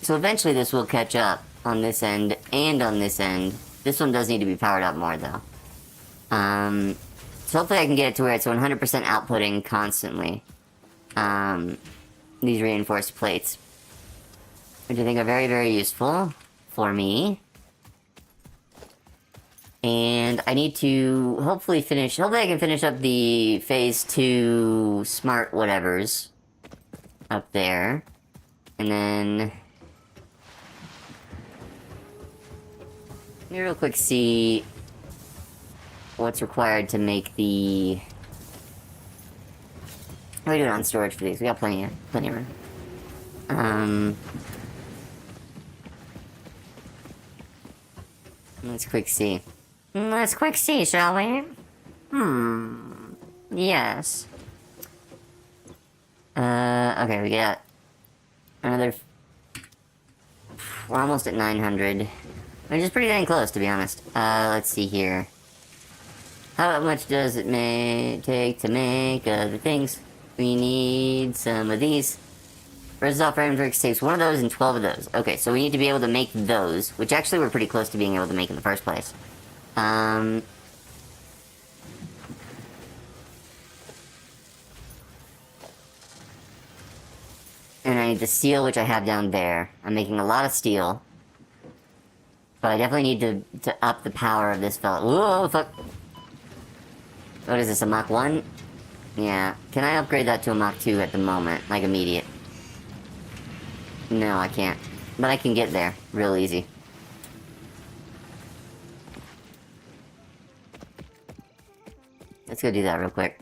So eventually this will catch up on this end and on this end. This one does need to be powered up more, though. So hopefully I can get it to where it's 100% outputting constantly. These reinforced plates. Which I think are very, very useful for me. And I need to hopefully I can finish up the phase 2 smart whatevers up there. And then... Let me real quick see what's required to make the... How are we doing on storage for these? We got plenty of room. Let's quick see. Let's quick see, shall we? Yes. Okay, we got another... We're almost at 900. Which is pretty dang close, to be honest. Let's see here. How much does it take to make other things? We need some of these. Resolve Frameworks takes one of those and 12 of those. Okay, so we need to be able to make those, which actually we're pretty close to being able to make in the first place. And I need the steel, which I have down there. I'm making a lot of steel. But I definitely need to up the power of this fella. Whoa, fuck! What is this, a Mach 1? Yeah. Can I upgrade that to a Mach 2 at the moment? Like, immediate? No, I can't. But I can get there. Real easy. Let's go do that real quick.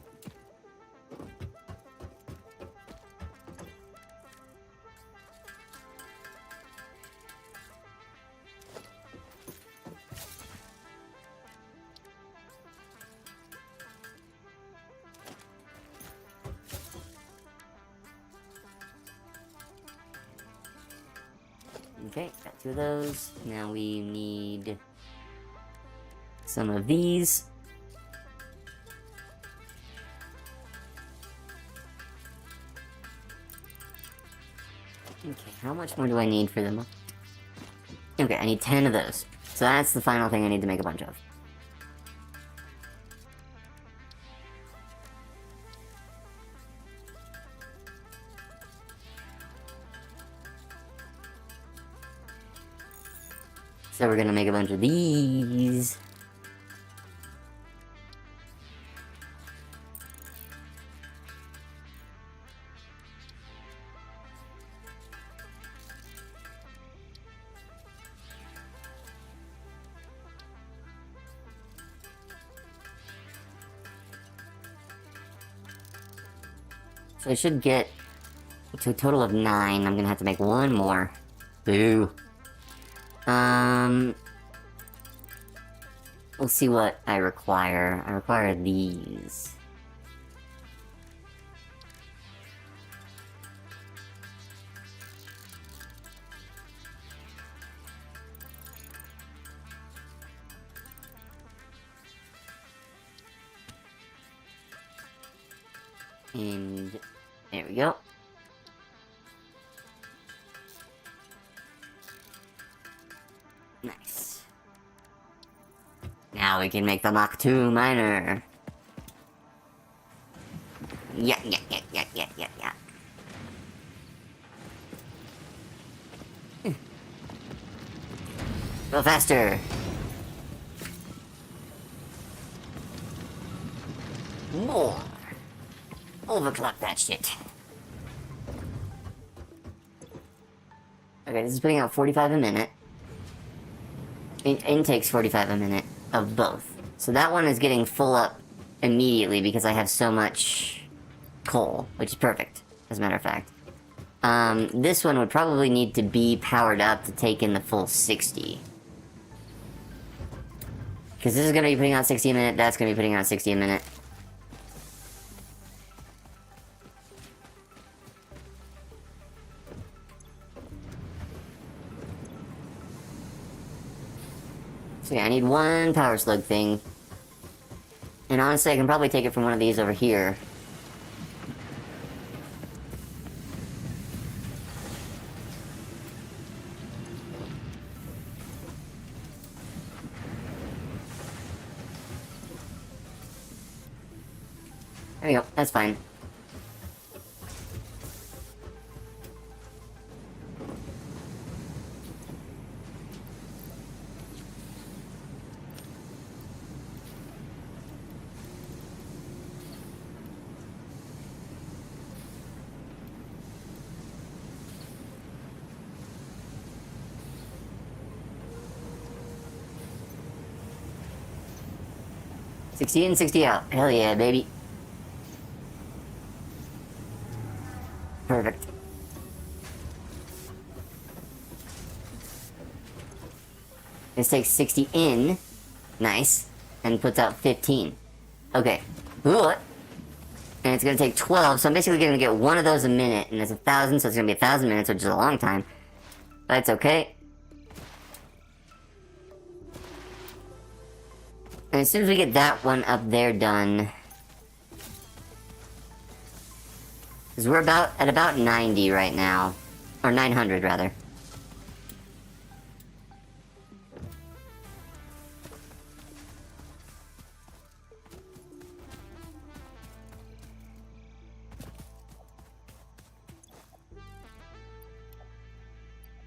Okay, got 2 of those. Now we need some of these. Okay, how much more do I need for them? Okay, I need 10 of those. So that's the final thing I need to make a bunch of. So we're gonna make a bunch of these. So I should get to a total of 9. I'm gonna have to make 1 more. Boo. We'll see what I require. I require these. And there we go. Nice. Now we can make the Mach 2 miner. Yeah. Go faster. More. Overclock that shit. Okay, this is putting out 45 a minute. Intake's 45 a minute. of both. So that one is getting full up immediately because I have so much coal, which is perfect, as a matter of fact. This one would probably need to be powered up to take in the full 60. Because this is going to be putting out 60 a minute, that's going to be putting out 60 a minute. So yeah, I need one power slug thing. And honestly, I can probably take it from one of these over here. There we go, that's fine. $60 in, $60 out. Hell yeah, baby. Perfect. This takes 60 in. Nice. And puts out 15. Okay. Ooh. And it's gonna take 12, so I'm basically gonna get one of those a minute, and it's 1,000, so it's gonna be 1,000 minutes, which is a long time. But it's okay. And as soon as we get that one up there done... Because we're at about 90 right now. Or 900, rather.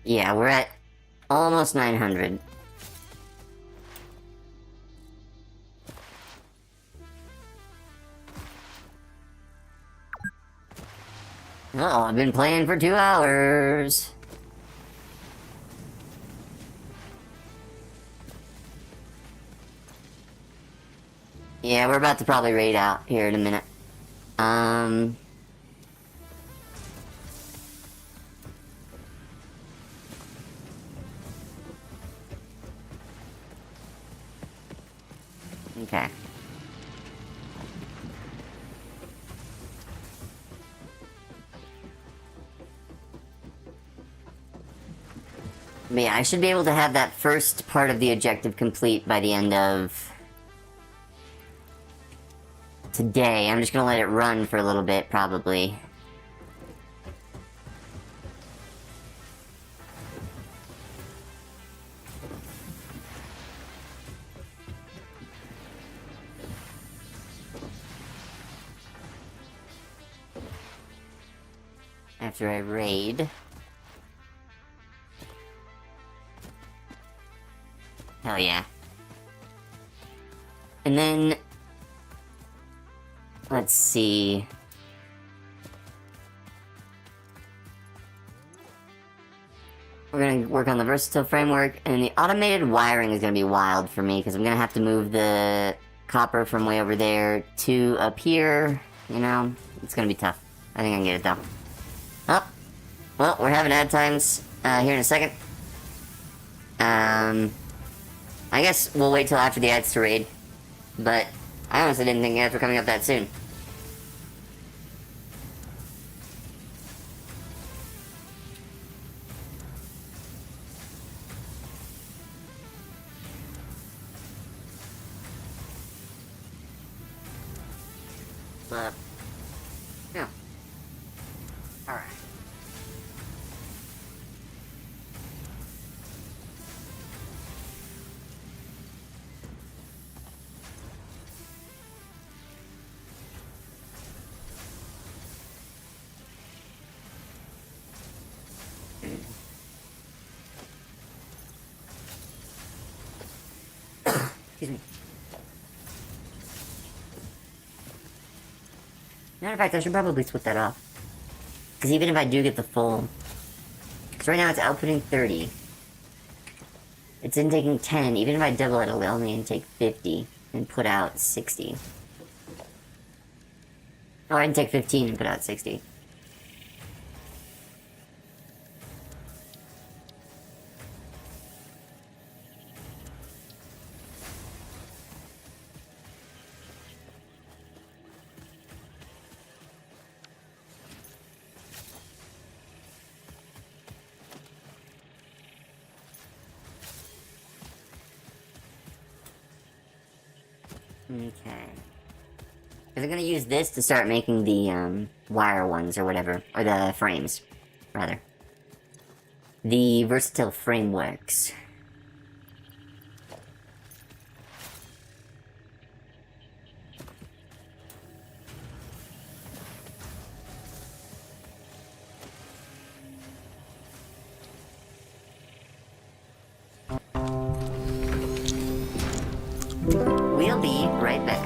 Yeah, we're at almost 900. Oh, I've been playing for 2 hours. Yeah, we're about to probably raid out here in a minute. Okay. But yeah, I should be able to have that first part of the objective complete by the end of today. I'm just gonna let it run for a little bit, probably. After I raid. Hell yeah. And then... Let's see... We're gonna work on the versatile framework, and the automated wiring is gonna be wild for me, because I'm gonna have to move the copper from way over there to up here, you know? It's gonna be tough. I think I can get it though. Oh! Well, we're having ad times here in a second. I guess we'll wait till after the ads to raid. But I honestly didn't think ads were coming up that soon. But, yeah. Alright. Excuse me. Matter of fact, I should probably split that off. Because even if I do get the full... Because right now it's outputting 30. It's intaking 10. Even if I double it, it'll only intake 50 and put out 60. Or intake 15 and put out 60. Okay. Because I'm gonna use this to start making the, wire ones or whatever. Or the frames, rather. The versatile frameworks. We'll be right back.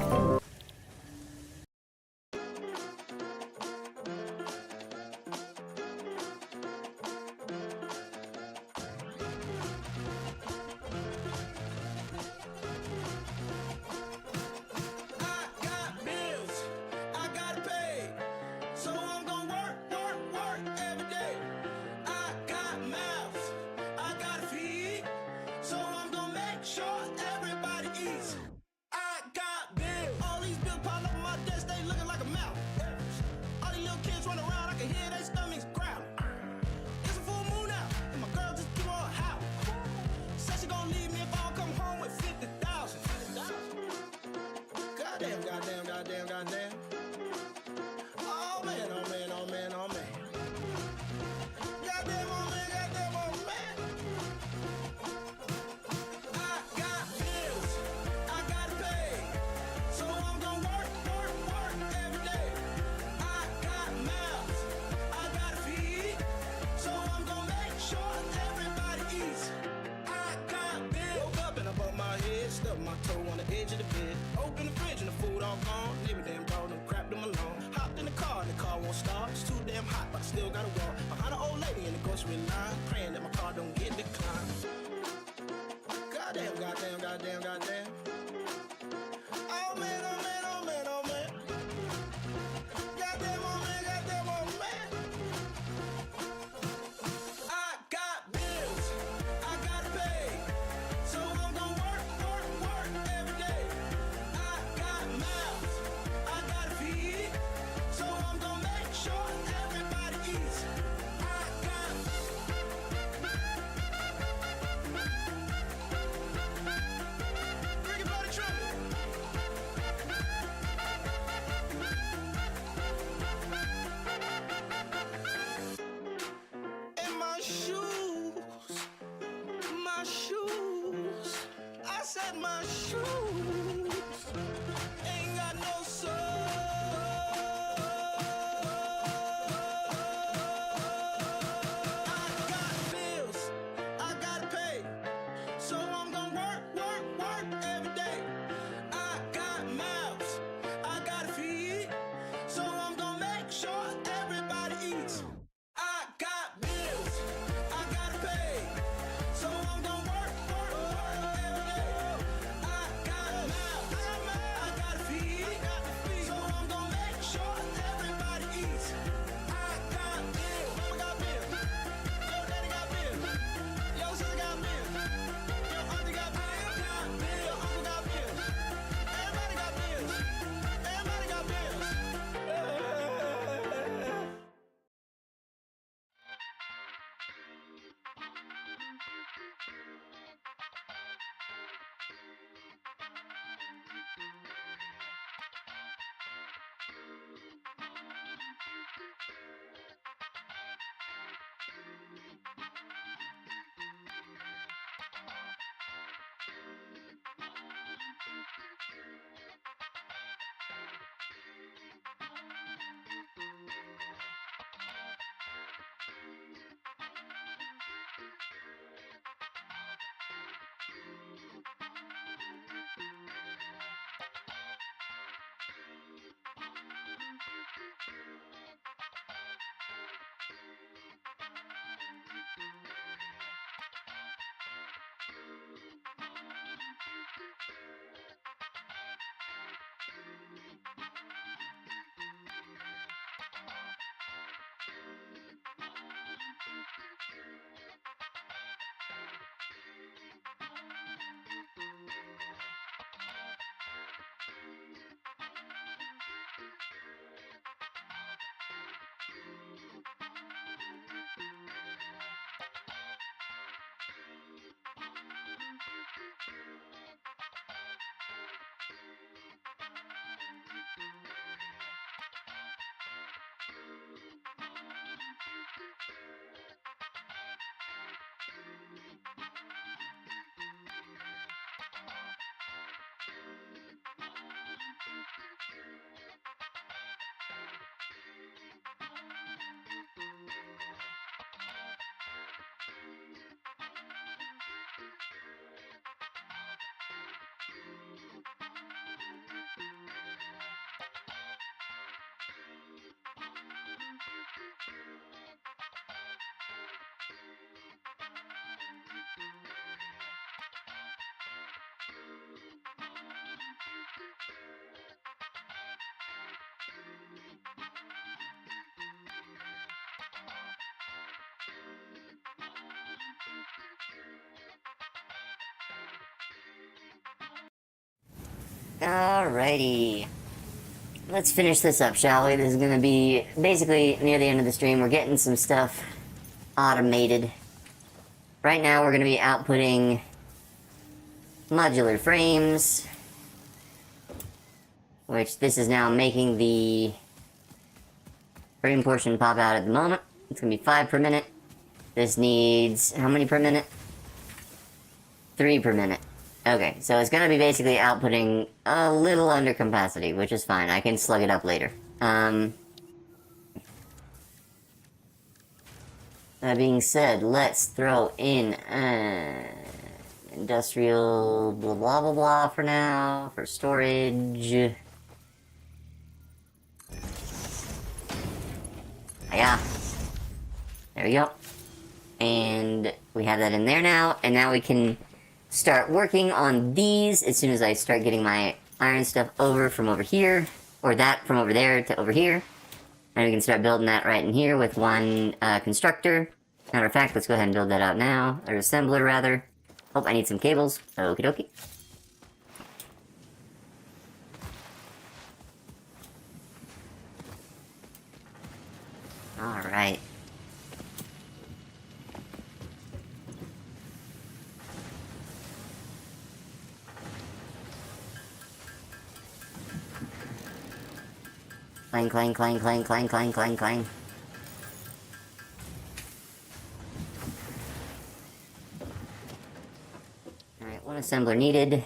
Alrighty. Let's finish this up, shall we? This is gonna be basically near the end of the stream. We're getting some stuff automated. Right now we're gonna be outputting modular frames, which this is now making the frame portion pop out at the moment. It's gonna be 5 per minute. This needs how many per minute? 3 per minute. Okay, so it's gonna be basically outputting a little under capacity, which is fine. I can slug it up later. That being said, let's throw in industrial blah blah blah blah for now, for storage. Yeah. There we go. And we have that in there now, and now we can start working on these as soon as I start getting my iron stuff over from over here, or that from over there to over here. And we can start building that right in here with one constructor. Matter of fact, let's go ahead and build that out now, or assembler rather. Oh, I need some cables. Okie dokie. Alright. Clang, clang, clang, clang, clang, clang, clang, clang. Alright, one assembler needed.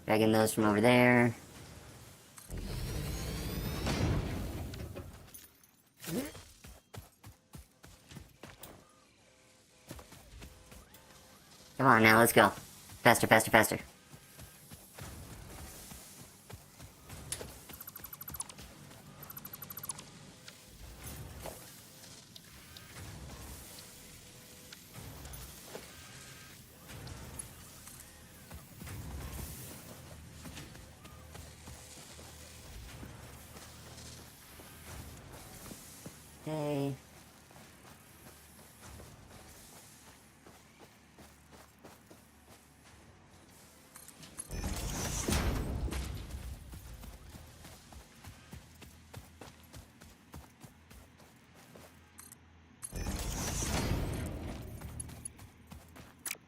Dragging those from over there. Come on now, let's go. Faster, faster, faster. Okay.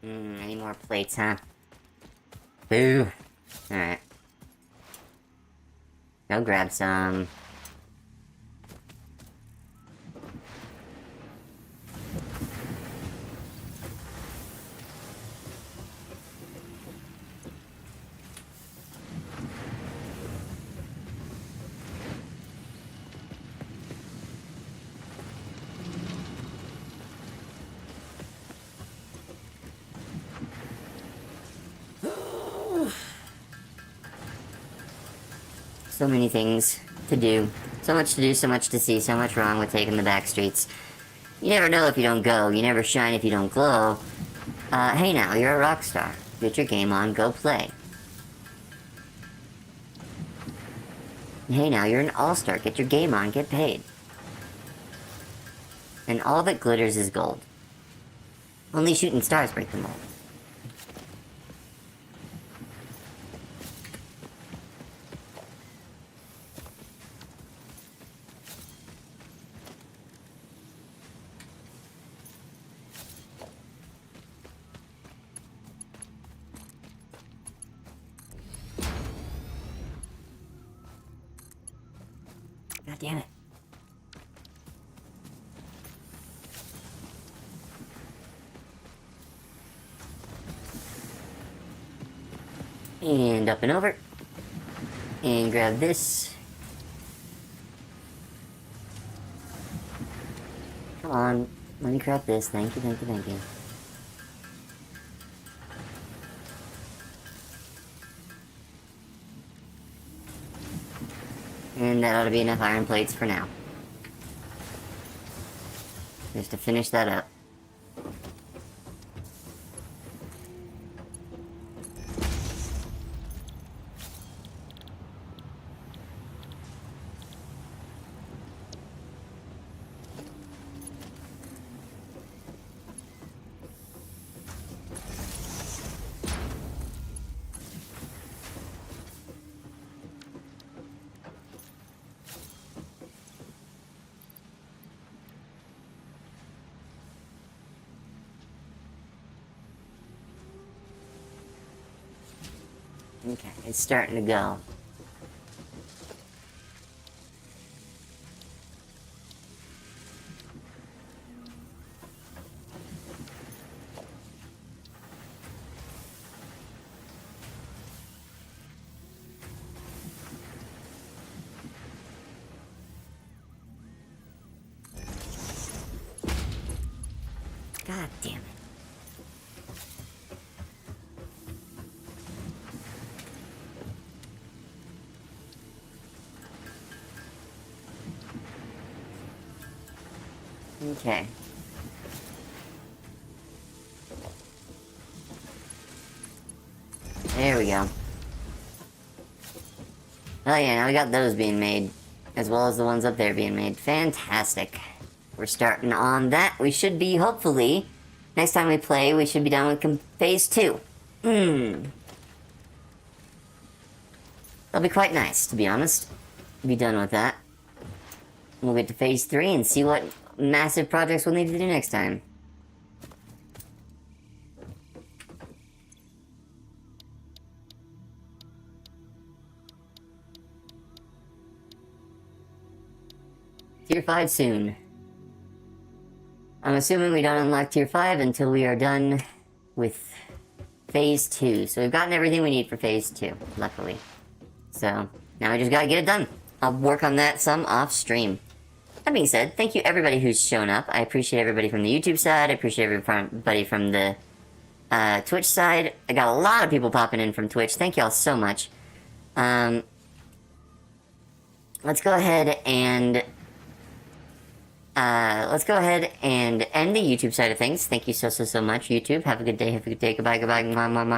Any more plates, huh? Boo. Alright. Go grab some. So many things to do. So much to do, so much to see, so much wrong with taking the back streets. You never know if you don't go. You never shine if you don't glow. Hey now, you're a rock star. Get your game on, go play. Hey now, you're an all-star. Get your game on, get paid. And all that glitters is gold. Only shooting stars break the mold. God damn it. And up and over. And grab this. Come on. Let me grab this. Thank you, thank you, thank you. And that ought to be enough iron plates for now. Just to finish that up. Okay, it's starting to go. God damn it. Okay. There we go. Oh yeah, now we got those being made, as well as the ones up there being made. Fantastic. We're starting on that. We should be, hopefully, next time we play, we should be done with phase 2. That'll be quite nice, to be honest. Be done with that. We'll get to phase 3 and see what massive projects we'll need to do next time. Tier 5 soon. I'm assuming we don't unlock Tier 5 until we are done with Phase 2. So we've gotten everything we need for Phase 2, luckily. So, now we just gotta get it done. I'll work on that some off stream. That being said, thank you everybody who's shown up. I appreciate everybody from the YouTube side. I appreciate everybody from the Twitch side. I got a lot of people popping in from Twitch. Thank y'all so much. Let's go ahead and end the YouTube side of things. Thank you so much, YouTube. Have a good day. Have a good day. Goodbye. Goodbye. Mwah, mwah, mwah.